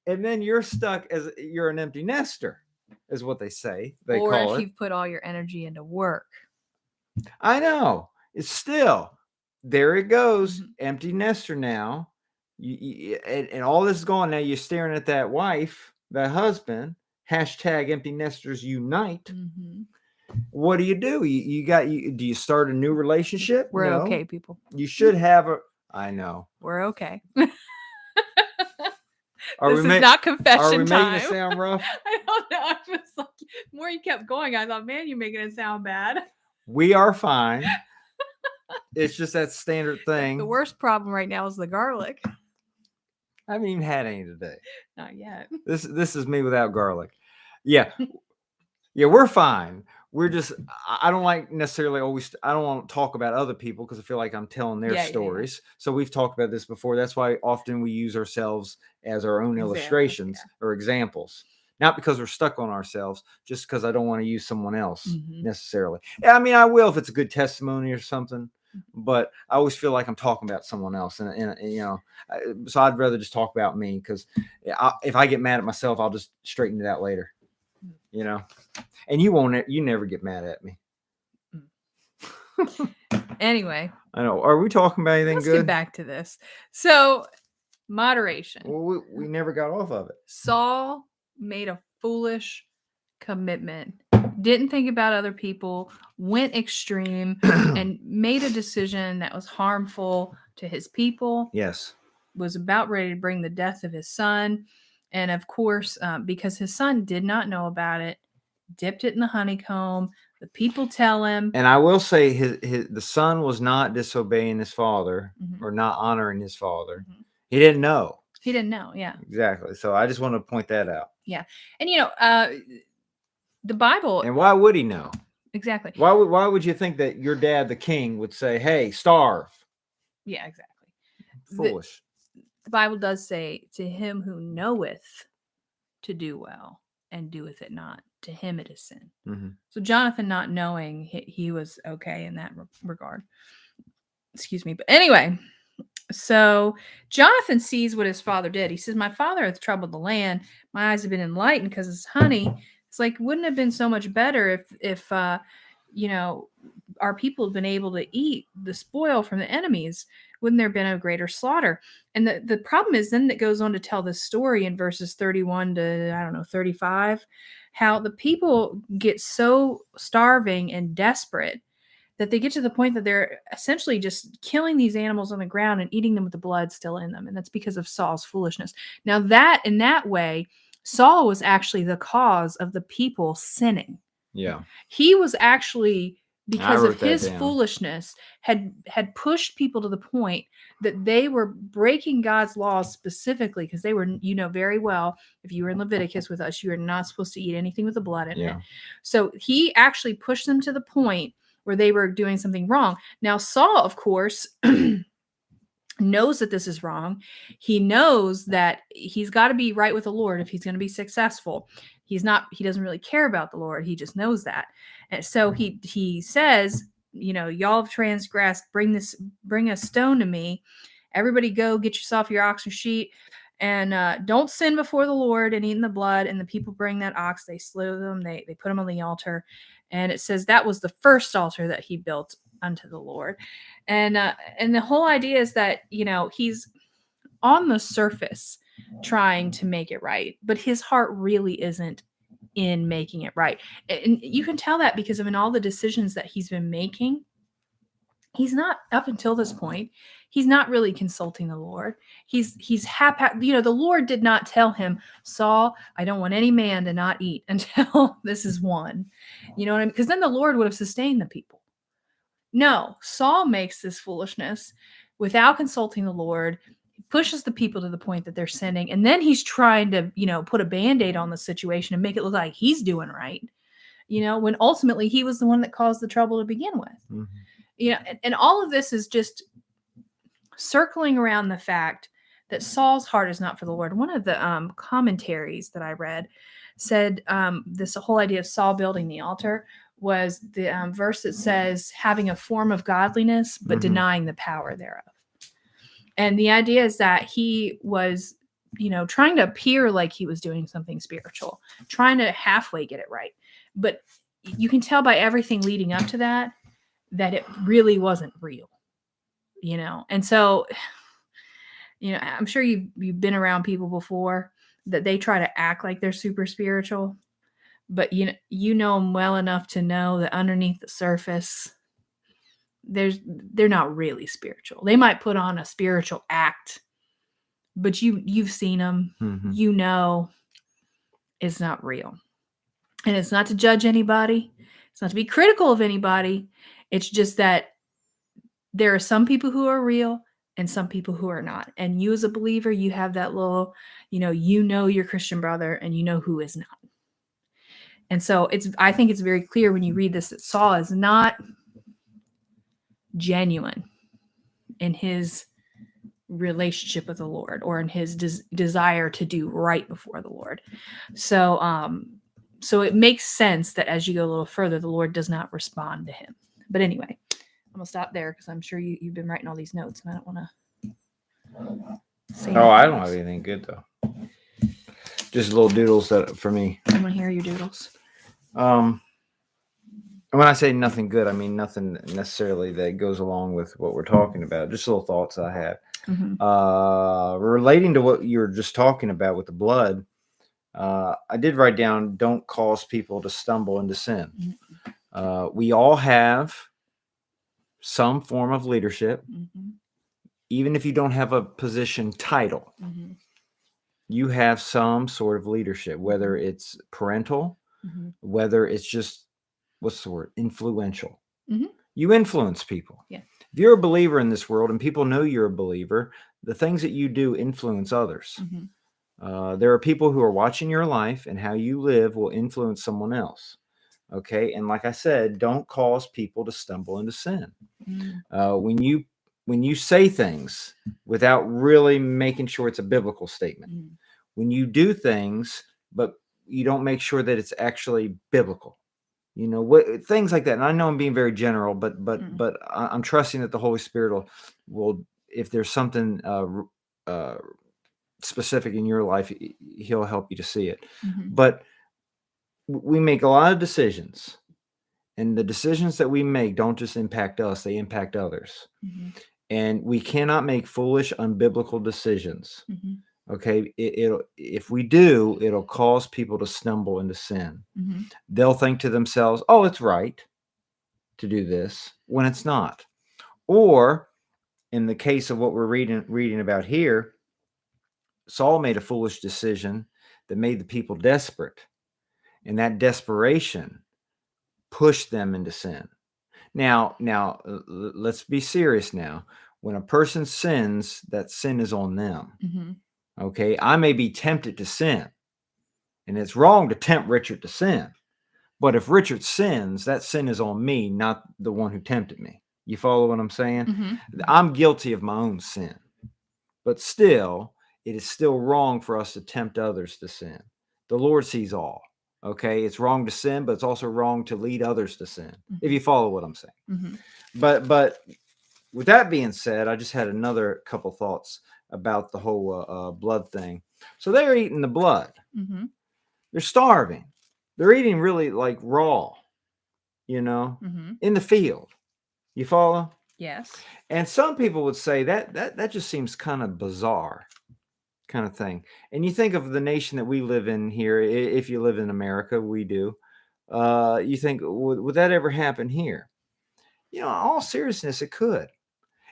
and then you're stuck as you're an empty nester is what they say. They or call if it. You've put all your energy into work. I know. It's still, there it goes. Empty nester now. And all this is gone. Now you're staring at that wife, that husband, hashtag empty nesters unite. What do? Do you start a new relationship? We're okay, people. You should have I know. We're okay. This is not confession time. Are we making it sound rough? I don't know. I was like, the more you kept going, I thought, man, you're making it sound bad. We are fine. It's just that standard thing. The worst problem right now is the garlic. I haven't even had any today. Not yet. This is me without garlic. Yeah. Yeah, we're fine. We're just, I don't like necessarily always, I don't want to talk about other people because I feel like I'm telling their stories. Yeah. So we've talked about this before. That's why often we use ourselves as our own illustrations or examples. Not because we're stuck on ourselves, just because I don't want to use someone else necessarily. I mean, I will if it's a good testimony or something, but I always feel like I'm talking about someone else. And so I'd rather just talk about me because if I get mad at myself, I'll just straighten it out later. And you never get mad at me. Anyway. I know. Are we talking about anything good? Let's get back to this. So, moderation. Well, we never got off of it. Saul made a foolish commitment. Didn't think about other people, went extreme, and made a decision that was harmful to his people. Yes. Was about ready to bring the death of his son. And of course, because his son did not know about it, dipped it in the honeycomb. The people tell him. And I will say the son was not disobeying his father or not honoring his father. He didn't know. He didn't know. Yeah. Exactly. So I just want to point that out. Yeah. And, the Bible. And why would he know? Exactly. Why would you think that your dad, the king, would say, hey, starve? Yeah, exactly. Foolish. The Bible does say, to him who knoweth to do well and doeth it not, to him it is sin. So Jonathan, not knowing, he was okay in that regard. Excuse me. But anyway, so Jonathan sees what his father did. He says, my father hath troubled the land. My eyes have been enlightened because it's honey. It's like, wouldn't it have been so much better if our people have been able to eat the spoil from the enemies, wouldn't there have been a greater slaughter? And the problem is then that goes on to tell this story in verses 31 to, I don't know, 35, how the people get so starving and desperate that they get to the point that they're essentially just killing these animals on the ground and eating them with the blood still in them. And that's because of Saul's foolishness. Now, that in that way, Saul was actually the cause of the people sinning. Yeah. He was actually, because of wrote that his down. foolishness, had pushed people to the point that they were breaking God's laws specifically, because they were, very well, if you were in Leviticus with us, you are not supposed to eat anything with the blood in it. So he actually pushed them to the point where they were doing something wrong. Now, Saul, of course, knows that this is wrong. He knows that he's got to be right with the Lord if he's going to be successful. He doesn't really care about the Lord. He just knows that. And so he says, y'all have transgressed, bring a stone to me. Everybody go get yourself your ox or sheep, and don't sin before the Lord and eat in the blood. And the people bring that ox, they slew them, they put them on the altar. And it says that was the first altar that he built unto the Lord. And the whole idea is that, he's on the surface trying to make it right, but his heart really isn't in making it right. And you can tell that because of all the decisions that he's been making. He's not, up until this point, he's not really consulting the Lord. He's happy. The Lord did not tell him, Saul, I don't want any man to not eat until this is one. You know what I mean? Because then the Lord would have sustained the people. No, Saul makes this foolishness without consulting the Lord. He pushes the people to the point that they're sinning. And then he's trying to, put a Band-Aid on the situation and make it look like he's doing right. When ultimately he was the one that caused the trouble to begin with. Mm-hmm. And all of this is just circling around the fact that Saul's heart is not for the Lord. One of the commentaries that I read said this whole idea of Saul building the altar was the verse that says having a form of godliness, but denying the power thereof. And the idea is that he was, trying to appear like he was doing something spiritual, trying to halfway get it right. But you can tell by everything leading up to that it really wasn't real, And so, I'm sure you've been around people before that they try to act like they're super spiritual. But you know them well enough to know that underneath the surface, they're not really spiritual. They might put on a spiritual act, but you've seen them. Mm-hmm. It's not real. And it's not to judge anybody. It's not to be critical of anybody. It's just that there are some people who are real and some people who are not. And you as a believer, you have that little, your Christian brother and who is not. And so I think it's very clear when you read this that Saul is not genuine in his relationship with the Lord or in his desire to do right before the Lord. So it makes sense that as you go a little further, the Lord does not respond to him. But anyway, I'm going to stop there because I'm sure you've been writing all these notes and I don't want to say anything I don't have anything good though. Just little doodles that for me. I want to hear your doodles. When I say nothing good, I mean nothing necessarily that goes along with what we're talking about. Just little thoughts I had. Mm-hmm. Relating to what you were just talking about with the blood, I did write down, don't cause people to stumble into sin. Mm-hmm. We all have some form of leadership. Mm-hmm. Even if you don't have a position title, mm-hmm. you have some sort of leadership, whether it's parental, mm-hmm. whether it's just, what's the word? Influential. Mm-hmm. You influence people. Yeah. If you're a believer in this world and people know you're a believer, the things that you do influence others. Mm-hmm. There are people who are watching your life, and how you live will influence someone else. Okay. And like I said, don't cause people to stumble into sin. Mm-hmm. When you say things without really making sure it's a biblical statement, mm-hmm. when you do things, but you don't make sure that it's actually biblical, things like that. And I know I'm being very general, but I'm trusting that the Holy Spirit will, if there's something specific in your life, he'll help you to see it. Mm-hmm. But we make a lot of decisions And the decisions that we make don't just impact us, they impact others. And we cannot make foolish, unbiblical decisions. Okay. If we do, it'll cause people to stumble into sin. They'll think to themselves, oh, it's right to do this when it's not. Or in the case of what we're reading about here, Saul made a foolish decision that made the people desperate. And that desperation pushed them into sin. Now, let's be serious now. When a person sins, that sin is on them. Okay, I may be tempted to sin, and it's wrong to tempt Richard to sin. But if Richard sins, that sin is on me, not the one who tempted me. You follow what I'm saying? I'm guilty of my own sin. But still, it is still wrong for us to tempt others to sin. The Lord sees all. Okay, it's wrong to sin, but it's also wrong to lead others to sin, if you follow what I'm saying. But with that being said, I just had another couple thoughts about the whole blood thing. So they're eating the blood. They're starving. They're eating really like raw, in the field. You follow? Yes. And some people would say that just seems kind of bizarre. Kind of thing. And you think of the nation that we live in here, if you live in America, we do, you think, would that ever happen here? In all seriousness, it could.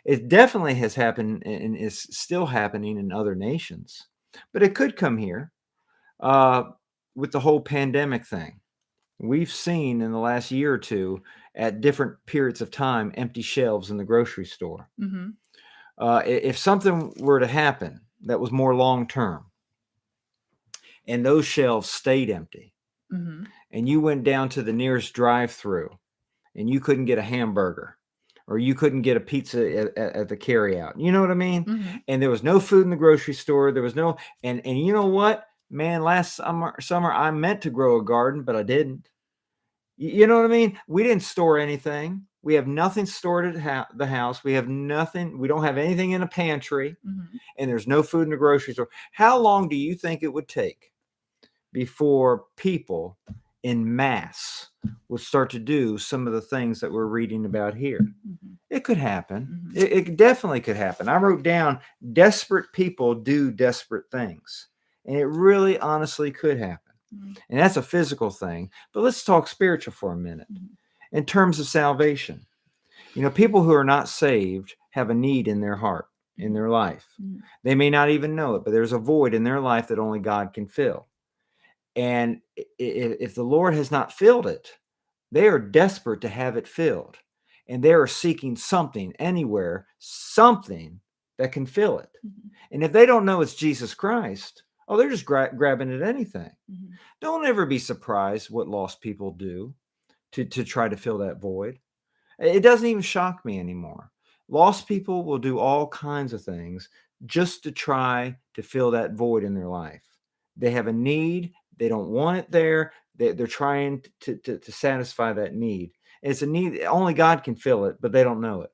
It definitely has happened and is still happening in other nations, but it could come here with the whole pandemic thing. We've seen in the last year or two at different periods of time, empty shelves in the grocery store. If something were to happen that was more long-term, and those shelves stayed empty, and you went down to the nearest drive-through, and you couldn't get a hamburger, or you couldn't get a pizza at the carryout. You know what I mean? And there was no food in the grocery store. There was no, and you know what, man? Last summer I meant to grow a garden, but I didn't. You know what I mean? We didn't store anything. We have nothing stored at the house. We have nothing. We don't have anything in a pantry, and there's no food in the grocery store. How long do you think it would take before people in mass would start to do some of the things that we're reading about here? It could happen. It definitely could happen. I wrote down, desperate people do desperate things. And it really honestly could happen. And that's a physical thing. But let's talk spiritual for a minute. In terms of salvation, people who are not saved have a need in their heart, in their life. They may not even know it, but there's a void in their life that only God can fill. And if the Lord has not filled it, they are desperate to have it filled. And they are seeking something, anywhere, something that can fill it. And if they don't know it's Jesus Christ, they're just grabbing at anything. Don't ever be surprised what lost people do to try to fill that void. It doesn't even shock me anymore. Lost people will do all kinds of things just to try to fill that void in their life. They have a need. They don't want it there. They're trying to satisfy that need. It's a need. Only God can fill it, but they don't know it.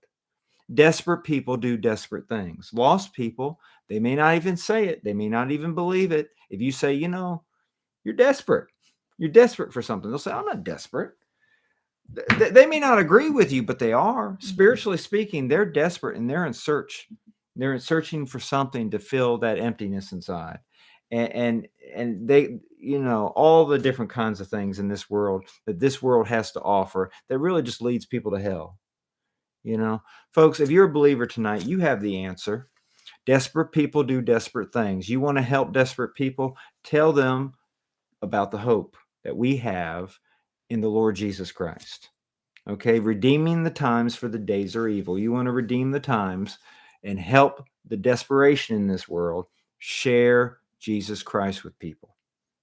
Desperate people do desperate things. Lost people, they may not even say it. They may not even believe it. If you say, you're desperate. You're desperate for something. They'll say, I'm not desperate. They may not agree with you, but they are. Spiritually speaking, they're desperate and they're in search. They're searching for something to fill that emptiness inside. And they, all the different kinds of things in this world that this world has to offer that really just leads people to hell. Folks, if you're a believer tonight, you have the answer. Desperate people do desperate things. You want to help desperate people? Tell them about the hope that we have in the Lord Jesus Christ. Okay, redeeming the times, for the days are evil. You want to redeem the times and help the desperation in this world. Share Jesus Christ with people.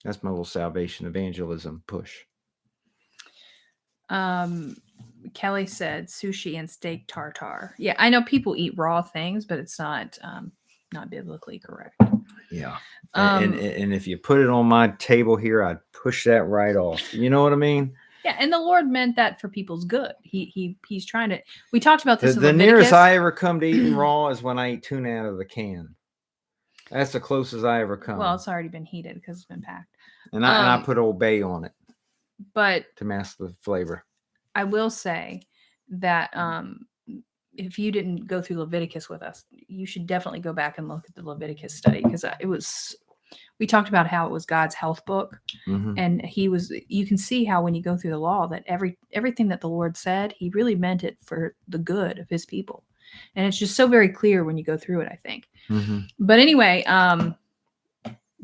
That's my little salvation evangelism push. Kelly said sushi and steak tartare. Yeah, I know people eat raw things, but it's not biblically correct. Yeah. And if you put it on my table here, I'd push that right off. You know what I mean? Yeah, and the Lord meant that for people's good. He's trying to. We talked about this. The nearest I ever come to eating raw is when I eat tuna out of the can. That's the closest I ever come. Well, it's already been heated because it's been packed. And I put Old Bay on it, but to mask the flavor. I will say that if you didn't go through Leviticus with us, you should definitely go back and look at the Leviticus study, because we talked about how it was God's health book. And you can see how when you go through the law that everything that the Lord said, he really meant it for the good of his people. And it's just so very clear when you go through it, I think. But anyway,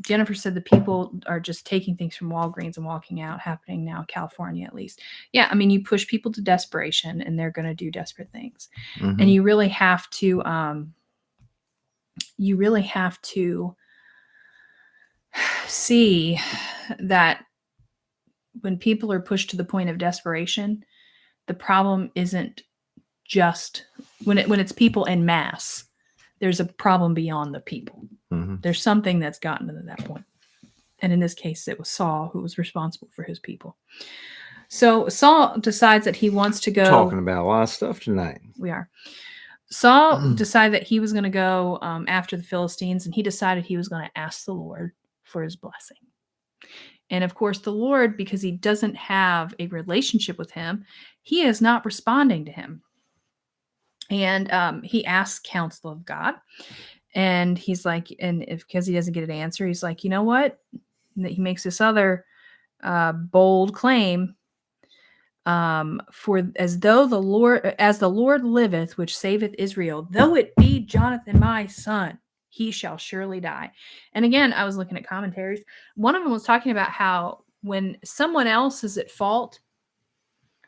Jennifer said the people are just taking things from Walgreens and walking out, happening now in California, at least. Yeah. I mean, you push people to desperation and they're going to do desperate things. And you really have to, see that when people are pushed to the point of desperation, the problem isn't just when it's people en masse. There's a problem beyond the people. There's something that's gotten to that point. And in this case, it was Saul who was responsible for his people. So Saul decides that he wants to go. Talking about a lot of stuff tonight. We are. Saul decided that he was going to go after the Philistines, and he decided he was going to ask the Lord for his blessing. And of course, the Lord, because he doesn't have a relationship with him, he is not responding to him. And he asks counsel of God. And he's like, because he doesn't get an answer, he's like, you know what? And he makes this other bold claim. For as the Lord liveth, which saveth Israel, though it be Jonathan my son, he shall surely die. And again, I was looking at commentaries. One of them was talking about how when someone else is at fault,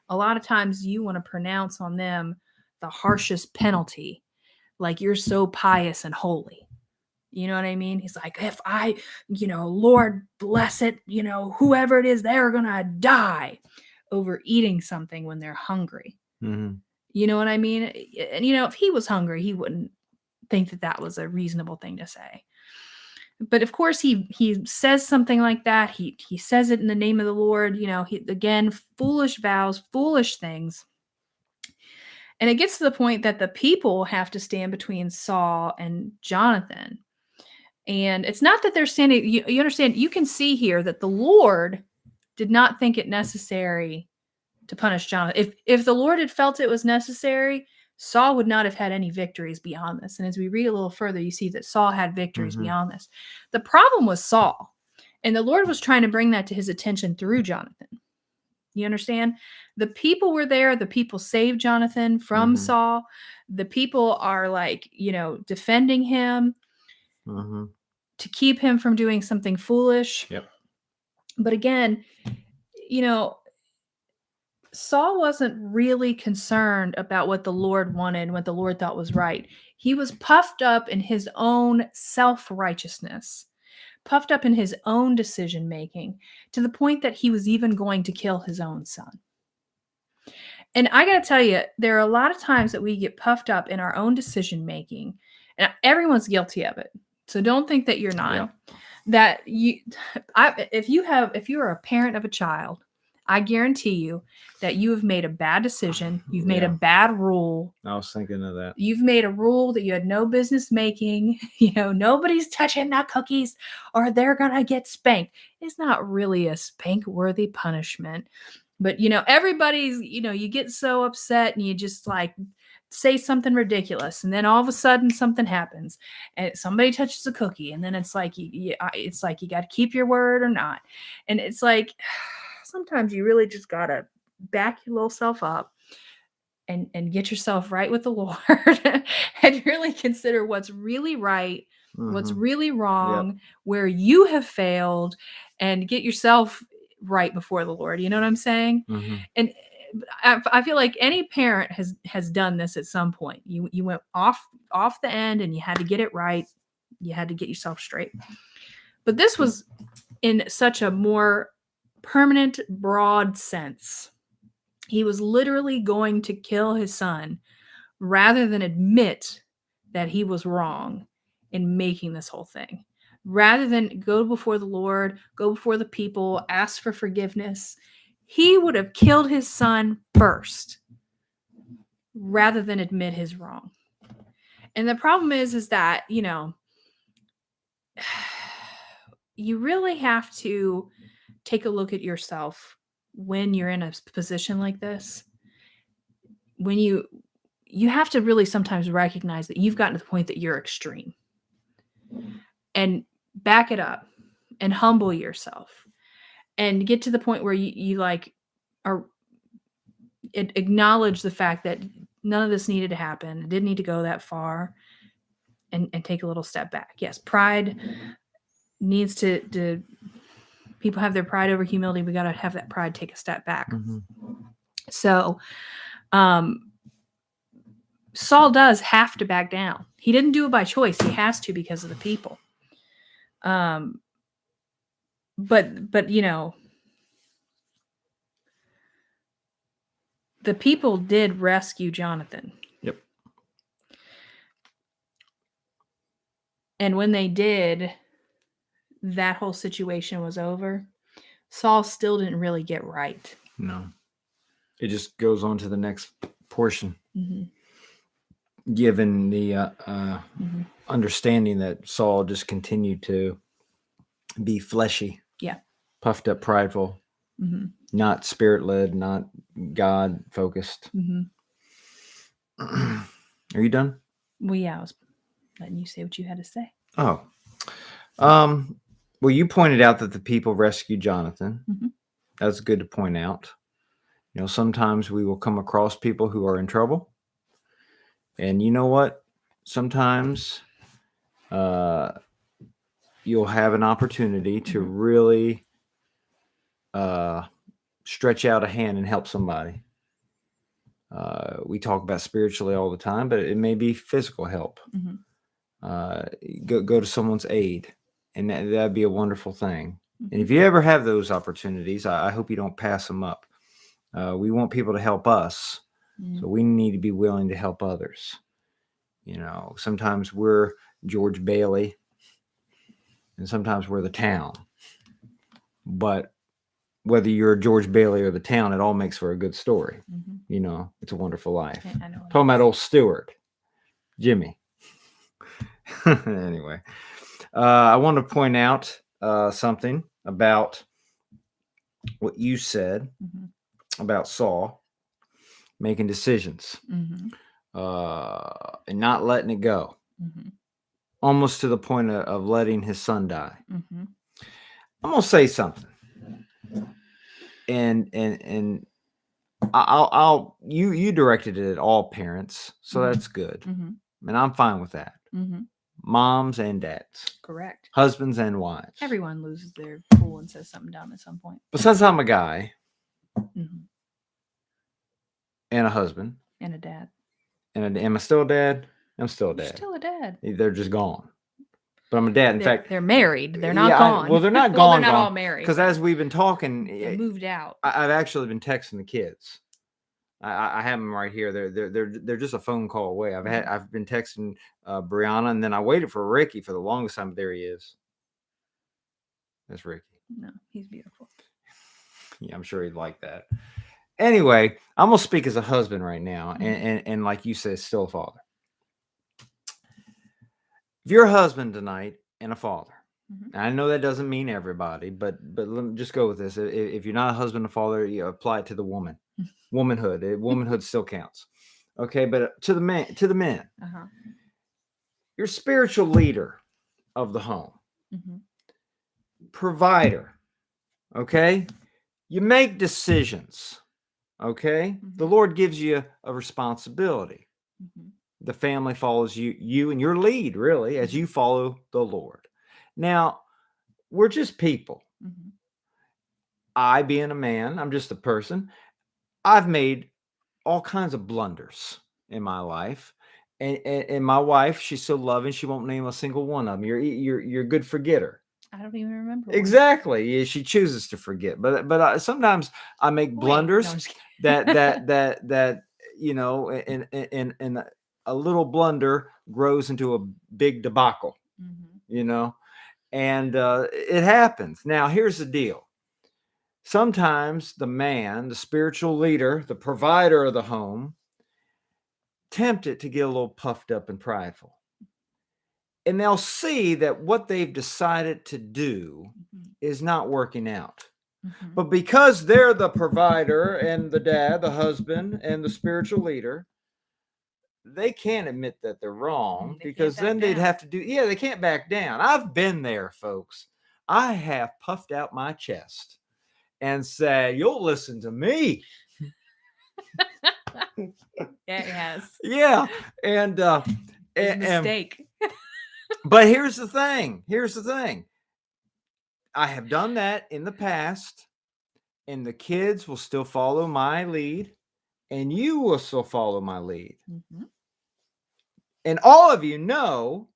a lot of times you want to pronounce on them the harshest penalty, like you're so pious and holy. You know what I mean? He's like, if I, Lord bless it, whoever it is, they're going to die over eating something when they're hungry. You know what I mean? And, if he was hungry, he wouldn't think that was a reasonable thing to say. But of course, he says something like that. He says it in the name of the Lord. Again, foolish vows, foolish things. And it gets to the point that the people have to stand between Saul and Jonathan. And it's not that they're standing, you understand, you can see here that the Lord did not think it necessary to punish Jonathan. If the Lord had felt it was necessary, Saul would not have had any victories beyond this. And as we read a little further, you see that Saul had victories beyond this. The problem was Saul, and the Lord was trying to bring that to his attention through Jonathan. You understand? The people were there. The people saved Jonathan from Saul. The people are defending him to keep him from doing something foolish. Yep. But again, Saul wasn't really concerned about what the Lord wanted, what the Lord thought was right. He was puffed up in his own self-righteousness, puffed up in his own decision-making, to the point that he was even going to kill his own son. And I got to tell you, there are a lot of times that we get puffed up in our own decision-making, and everyone's guilty of it. So don't think that you're not. Yeah. If you are a parent of a child, I guarantee you that you have made a bad decision. You've made a bad rule. I was thinking of that. You've made a rule that you had no business making. Nobody's touching the cookies or they're going to get spanked. It's not really a spank-worthy punishment. But, everybody's, you get so upset and you just say something ridiculous. And then all of a sudden something happens and somebody touches a cookie. And then it's like, you got to keep your word or not. And it's like, sometimes you really just got to back your little self up and get yourself right with the Lord and really consider what's really right, what's really wrong, where you have failed, and get yourself right before the Lord. You know what I'm saying? And I feel like any parent has done this at some point. You went off the end and you had to get it right. You had to get yourself straight. But this was in such a more permanent, broad sense. He was literally going to kill his son rather than admit that he was wrong in making this whole thing. Rather than go before the Lord, go before the people, ask for forgiveness, he would have killed his son first rather than admit his wrong. And the problem is that, you really have to take a look at yourself when you're in a position like this. when you have to really sometimes recognize that you've gotten to the point that you're extreme, and back it up and humble yourself and get to the point where you like are acknowledge the fact that none of this needed to happen. It didn't need to go that far, and take a little step back. Yes, pride needs to people have their pride over humility. We got to have that pride take a step back. Mm-hmm. So Saul does have to back down. He didn't do it by choice. He has to because of the people. But you know, the people did rescue Jonathan. Yep. And when they did, that whole situation was over. Saul still didn't really get right. No. It just goes on to the next portion. Mm-hmm. Given the understanding that Saul just continued to be fleshy. Yeah. Puffed up, prideful. Mm-hmm. Not spirit-led, not God-focused. Mm-hmm. Are you done? Well, yeah, I was letting you say what you had to say. Oh. Well, you pointed out that the people rescued Jonathan. Mm-hmm. That's good to point out. You know, sometimes we will come across people who are in trouble. And you know what? Sometimes you'll have an opportunity to really stretch out a hand and help somebody. We talk about spiritually all the time, but it may be physical help. Mm-hmm. Go to someone's aid, and that'd be a wonderful thing. And if you ever have those opportunities, I hope you don't pass them up. We want people to help us, so we need to be willing to help others. You know, sometimes we're George Bailey, and sometimes we're the town. But whether you're George Bailey or the town, it all makes for a good story. Mm-hmm. You know, it's a wonderful life. Yeah, I know. Talking about old Stewart, Jimmy. Anyway, I want to point out something about what you said about Saul making decisions and not letting it go, almost to the point of letting his son die. I'm gonna say something, and I'll you directed it at all parents, so that's good, and I'm fine with that. Moms and dads. Correct. Husbands and wives. Everyone loses their cool and says something dumb at some point. But since I'm a guy and a husband and a dad, and am I still a dad? I'm still a dad. You're still a dad. They're just gone. But I'm a dad. In fact, they're married. They're not gone. Well, they're not well, gone. They're not gone, all married. Because as we've been talking, they moved out. I've actually been texting the kids. I have them right here. They're just a phone call away. I've been texting Brianna, and then I waited for Ricky for the longest time. But there he is. That's Ricky. No, he's beautiful. Yeah, I'm sure he'd like that. Anyway, I'm gonna speak as a husband right now, and like you said, still a father. If you're a husband tonight and a father, I know that doesn't mean everybody, but let me just go with this. If you're not a husband or father, you apply it to the woman. Womanhood. Womanhood still counts. Okay, but to the men, you're spiritual leader of the home, provider. Okay, you make decisions. Okay, the Lord gives you a responsibility. The family follows you and your lead, really, as you follow the Lord. Now, we're just people. I, being a man, I'm just a person. I've made all kinds of blunders in my life, and my wife, she's so loving, she won't name a single one of them. You're a good forgetter. I don't even remember. Exactly. Yeah, she chooses to forget, but sometimes I make blunders that you know, and a little blunder grows into a big debacle. You know, and it happens. Now, here's the deal. Sometimes the man, the spiritual leader, the provider of the home, tempted to get a little puffed up and prideful. And they'll see that what they've decided to do is not working out. Mhm. But because they're the provider and the dad, the husband, and the spiritual leader, they can't admit that they're wrong They can't because back then they'd down. have to do, yeah, they can't back down. I've been there, folks. I have puffed out my chest and said, you'll listen to me. Yeah, it has. Yeah. And, It's a and, mistake. but here's the thing. Here's the thing. I have done that in the past, and the kids will still follow my lead, and you will still follow my lead. Mhm. And all of you know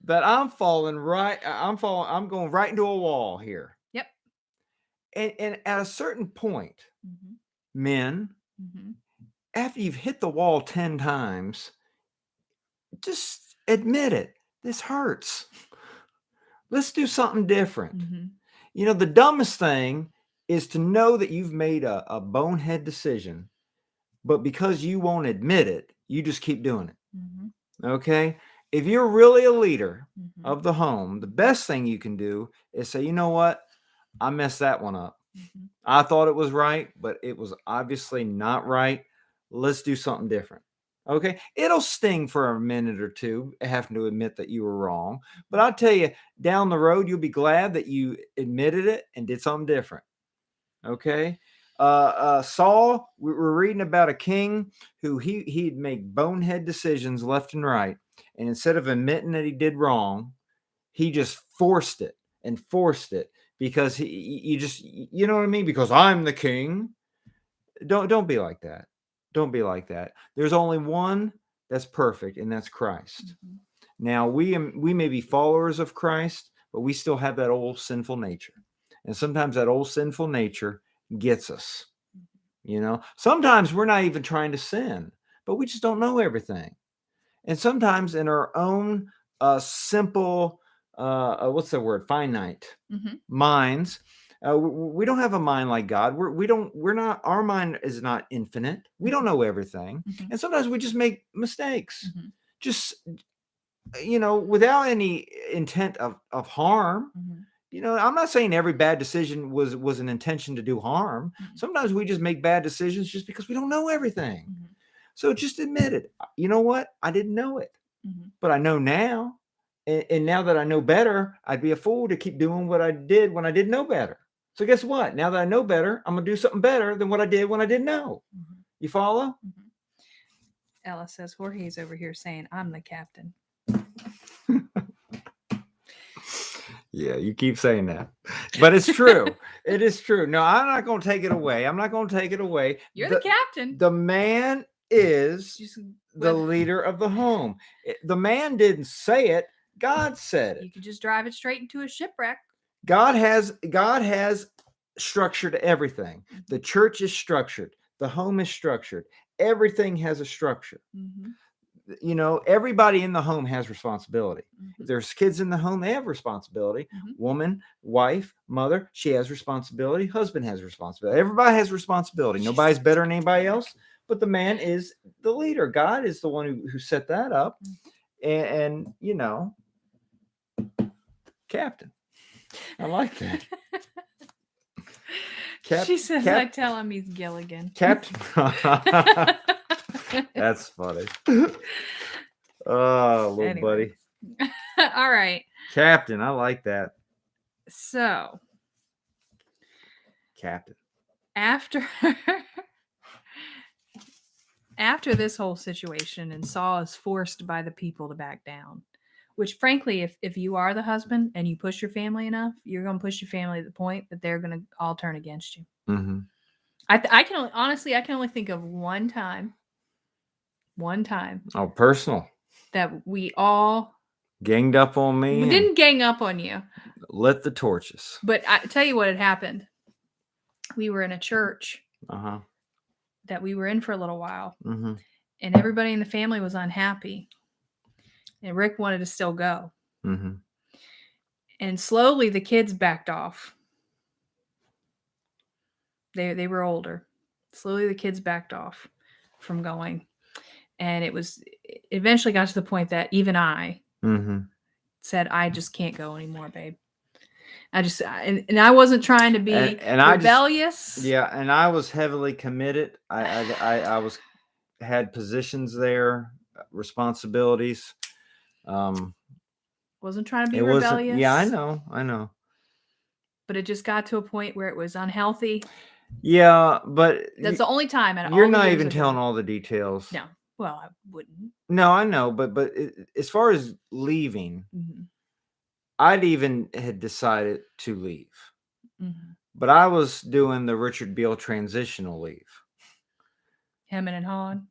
that I'm falling right. I'm going right into a wall here. Yep. And at a certain point, Mhm. men, Mhm. after you've hit the wall 10 times, just admit it. This hurts. Let's do something different. Mhm. You know, the dumbest thing is to know that you've made a bonehead decision, but because you won't admit it, you just keep doing it. Mhm. Okay. If you're really a leader Mhm. of the home, the best thing you can do is say, you know what? I messed that one up. Mhm. I thought it was right, but it was obviously not right. Let's do something different. Okay. It'll sting for a minute or two having to admit that you were wrong. But I'll tell you, down the road, you'll be glad that you admitted it and did something different. Okay. Saul, we're reading about a king who he'd make bonehead decisions left and right. And instead of admitting that he did wrong, he just forced it and forced it because you know what I mean? Because I'm the king. Don't be like that. Don't be like that. There's only one that's perfect, and that's Christ. Mhm. Now we may be followers of Christ, but we still have that old sinful nature. And sometimes that old sinful nature gets us. You know, sometimes we're not even trying to sin, but we just don't know everything. And sometimes in our own simple, what's the word, finite Mhm. minds, we don't have a mind like God. We're not, our mind is not infinite. We don't know everything. Mhm. And sometimes we just make mistakes, Mhm. just, without any intent of harm. Mhm. I'm not saying every bad decision was an intention to do harm. Mhm. Sometimes we just make bad decisions just because we don't know everything. Mhm. So just admit it. You know what? I didn't know it, Mhm. but I know now. And now that I know better, I'd be a fool to keep doing what I did when I didn't know better. So guess what? Now that I know better, I'm gonna do something better than what I did when I didn't know. Mhm. You follow? Mhm. Ella says Jorge's over here saying I'm the captain. Yeah, you keep saying that, but it's true. It is true. No, I'm not going to take it away. I'm not going to take it away. You're the captain. The man is Just the with- leader of the home. The man didn't say it. God said it. You could just drive it straight into a shipwreck. God has structured everything. The church is structured. The home is structured. Everything has a structure. Mhm. Everybody in the home has responsibility. Mhm. If there's kids in the home, they have responsibility. Mhm. Woman, wife, mother, she has responsibility. Husband has responsibility. Everybody has responsibility. Nobody's better than anybody else, but the man is the leader. God is the one who set that up. And captain. I like that. She says I tell him he's Gilligan. Captain. That's funny. Oh, little Anyway. buddy. All right. Captain. I like that. So Captain. after this whole situation, and Saul is forced by the people to back down, which frankly, if you are the husband and you push your family enough, you're going to push your family to the point that they're going to all turn against you. Mm-hmm. I can only think of one time Oh, personal. that we all Ganged up on me. We didn't gang up on you. Lit the torches. But I tell you what had happened. We were in a church that we were in for a little while. Mm-hmm. And everybody in the family was unhappy. And Rick wanted to still go. Mm-hmm. And slowly the kids backed off. They were older. Slowly the kids backed off from going. And it eventually got to the point that even I said, I just can't go anymore, babe. And I wasn't trying to be and I just, rebellious. yeah, and I was heavily committed. I was had positions there, responsibilities. Wasn't trying to be It wasn't. rebellious. Yeah, I know. But it just got to a point where it was unhealthy. Yeah, but That's the only time. And you're not even telling all the details. No, well, I wouldn't. No, I know, but as far as leaving, I'd even had decided to leave, but I was doing the Richard Beale transitional leave. Hemming and hawing.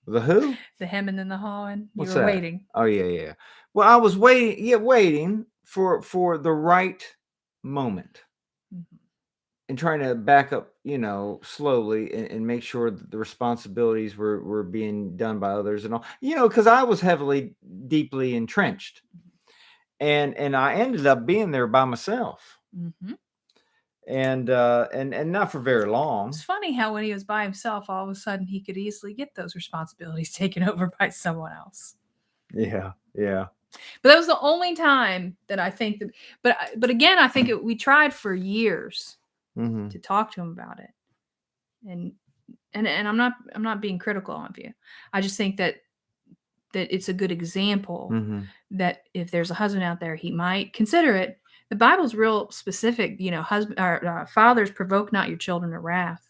The who? The hemming and the hawing. You What's were that? waiting. Oh yeah. Well, I was waiting. Yeah, waiting for the right moment, and trying to back up, slowly and make sure that the responsibilities were being done by others and all. Because I was heavily, deeply entrenched, and I ended up being there by myself. And not for very long. It's funny how when he was by himself, all of a sudden he could easily get those responsibilities taken over by someone else. Yeah. But that was the only time that I think that. But again, I think we tried for years to talk to him about it, and I'm not being critical of you. I just think that it's a good example that if there's a husband out there, he might consider it. The Bible's real specific, husband or fathers, provoke not your children to wrath.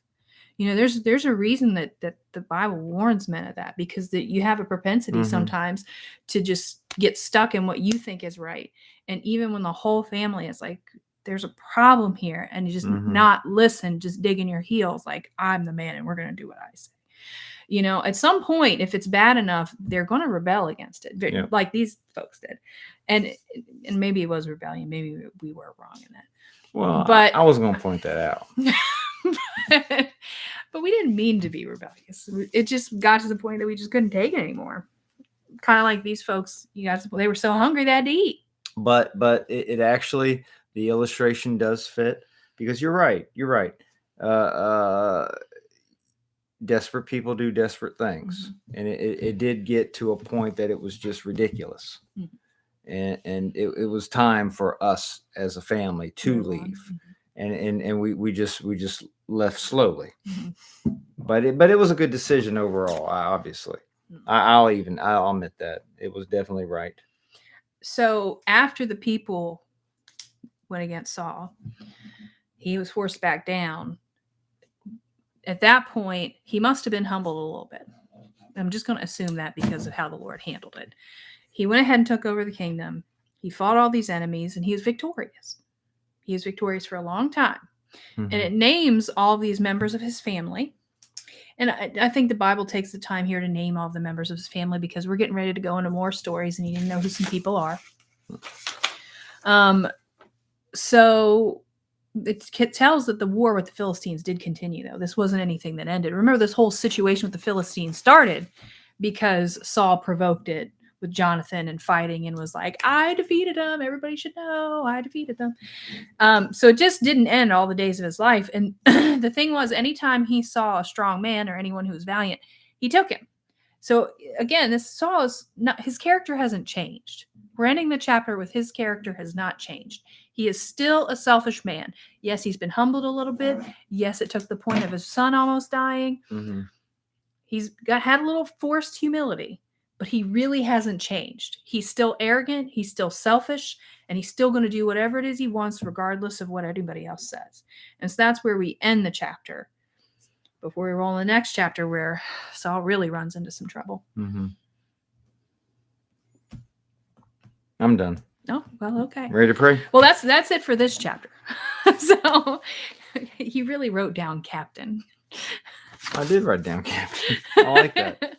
There's a reason that the Bible warns men of that, because that you have a propensity sometimes to just get stuck in what you think is right. And even when the whole family is like, there's a problem here, and you just not listen, just dig in your heels, like, I'm the man and we're going to do what I say. At some point, if it's bad enough, they're going to rebel against it, like these folks did. And maybe it was rebellion. Maybe we were wrong in that. Well, but I was going to point that out. But we didn't mean to be rebellious. It just got to the point that we just couldn't take it anymore. Kind of like these folks, they were so hungry they had to eat. But it actually, the illustration does fit, because you're right. Desperate people do desperate things, and it did get to a point that it was just ridiculous, and it was time for us as a family to leave, and we just left slowly, but it was a good decision overall. Obviously, I'll admit that it was definitely right. So after the people went against Saul, he was forced back down. At that point, he must have been humbled a little bit. I'm just going to assume that because of how the Lord handled it. He went ahead and took over the kingdom. He fought all these enemies, and he was victorious. He was victorious for a long time. And it names all these members of his family. And I think the Bible takes the time here to name all the members of his family, because we're getting ready to go into more stories, and you need to know who some people are. So it tells that the war with the Philistines did continue, though. This wasn't anything that ended. Remember, this whole situation with the Philistines started because Saul provoked it with Jonathan and fighting, and was like, I defeated them. Everybody should know I defeated them. So it just didn't end all the days of his life. And the thing was, anytime he saw a strong man or anyone who was valiant, he took him. So again, this Saul is not, his character hasn't changed. We're ending the chapter with his character has not changed. He is still a selfish man. Yes, he's been humbled a little bit. Yes, it took the point of his son almost dying. He's had a little forced humility, but he really hasn't changed. He's still arrogant. He's still selfish, and he's still going to do whatever it is he wants, regardless of what anybody else says. And so that's where we end the chapter, before we roll in the next chapter, where Saul really runs into some trouble. I'm done. Oh, well, okay. Ready to pray? Well, that's it for this chapter. So he really wrote down Captain. I did write down Captain. I like that.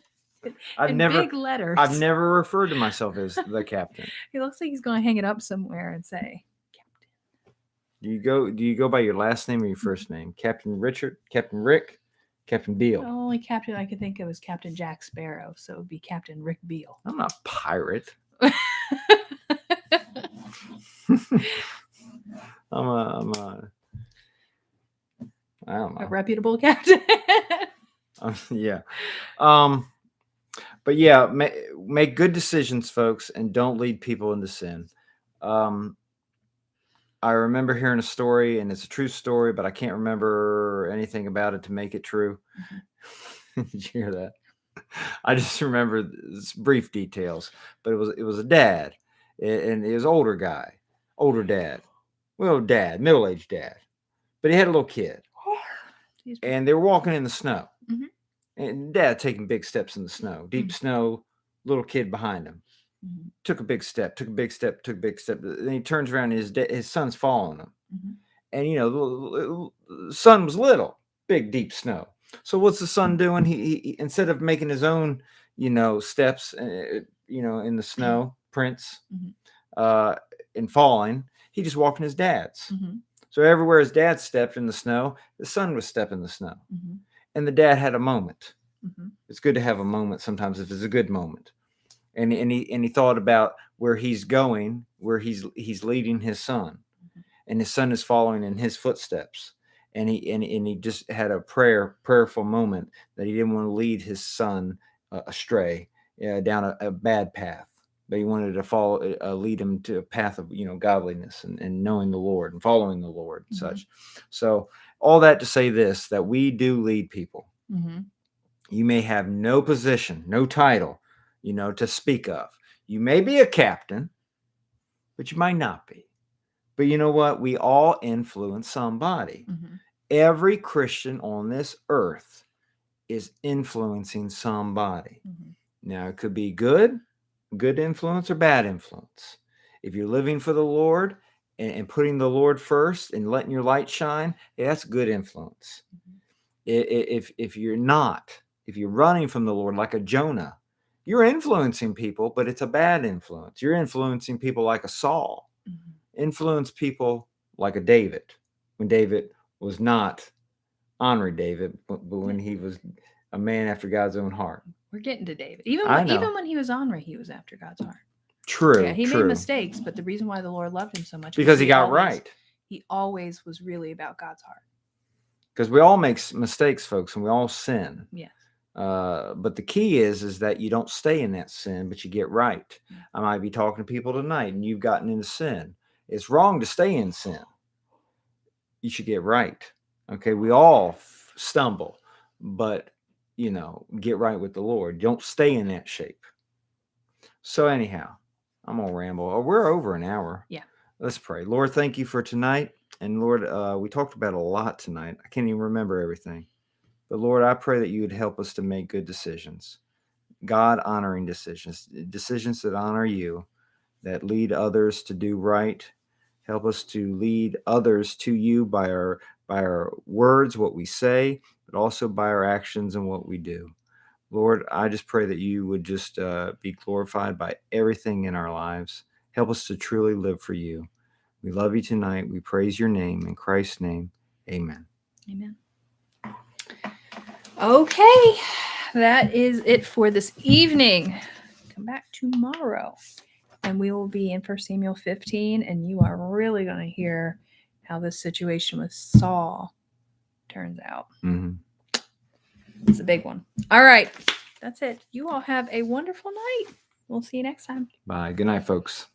Big letters. I've never referred to myself as the Captain. He looks like he's going to hang it up somewhere and say Captain. Do you go by your last name or your first name? Captain Richard, Captain Rick, Captain Beale. The only captain I could think of is Captain Jack Sparrow, so it would be Captain Rick Beale. I'm not a pirate. I don't know. A reputable captain. Yeah. But yeah, make good decisions, folks, and don't lead people into sin. I I remember hearing a story, and it's a true story, but I can't remember anything about it to make it true. Did you hear that? I just remember brief details, but it was a dad, and it was older guy, older dad, middle-aged dad, but he had a little kid, and they were walking in the snow, and dad taking big steps in the snow, deep snow, little kid behind him. Took a big step, took a big step, took a big step. Then he turns around and his son's following him. And, you know, the son was little, big, deep snow. So what's the son doing? He instead of making his own, you know, steps, you know, in the snow prints and falling, he just walking his dad's. So everywhere his dad stepped in the snow, the son was stepping the snow. And the dad had a moment. It's good to have a moment sometimes if it's a good moment. And he thought about where he's going, where he's leading his son, and his son is following in his footsteps. And he just had a prayerful moment that he didn't want to lead his son astray down a bad path, but he wanted to lead him to a path of, you know, godliness and knowing the Lord and following the Lord and such. So all that to say this, that we do lead people. You may have no position, no title, you know, to speak of. You may be a captain, but you might not be. But you know what? We all influence somebody. Every Christian on this earth is influencing somebody. Now, it could be good influence or bad influence. If you're living for the Lord and putting the Lord first and letting your light shine, that's good influence. If you're not, if you're running from the Lord like a Jonah, you're influencing people, but it's a bad influence. You're influencing people like a Saul. Influence people like a David, when David was not honoring David, but when he was a man after God's own heart. We're getting to David. Even when he was honoring, he was after God's heart. True. Yeah, he made mistakes, but the reason why the Lord loved him so much because he got right. He always was really about God's heart. Because we all make mistakes, folks, and we all sin. Yes. But the key is that you don't stay in that sin, but you get right. I might be talking to people tonight, and you've gotten into sin. It's wrong to stay in sin. You should get right. Okay, we all stumble, but, you know, get right with the Lord. Don't stay in that shape. So anyhow, I'm going to ramble. Oh, we're over an hour. Yeah. Let's pray. Lord, thank you for tonight. And Lord, we talked about a lot tonight. I can't even remember everything. But Lord, I pray that you would help us to make good decisions, God-honoring decisions, decisions that honor you, that lead others to do right. Help us to lead others to you by our words, what we say, but also by our actions and what we do. Lord, I just pray that you would just be glorified by everything in our lives. Help us to truly live for you. We love you tonight. We praise your name. In Christ's name, amen. Amen. Okay, that is it for this evening. Come back tomorrow, and we will be in 1 Samuel 15, and you are really going to hear how this situation with Saul turns out. It's a big one. All right, that's it. You all have a wonderful night. We'll see you next time. Bye. Good night, folks.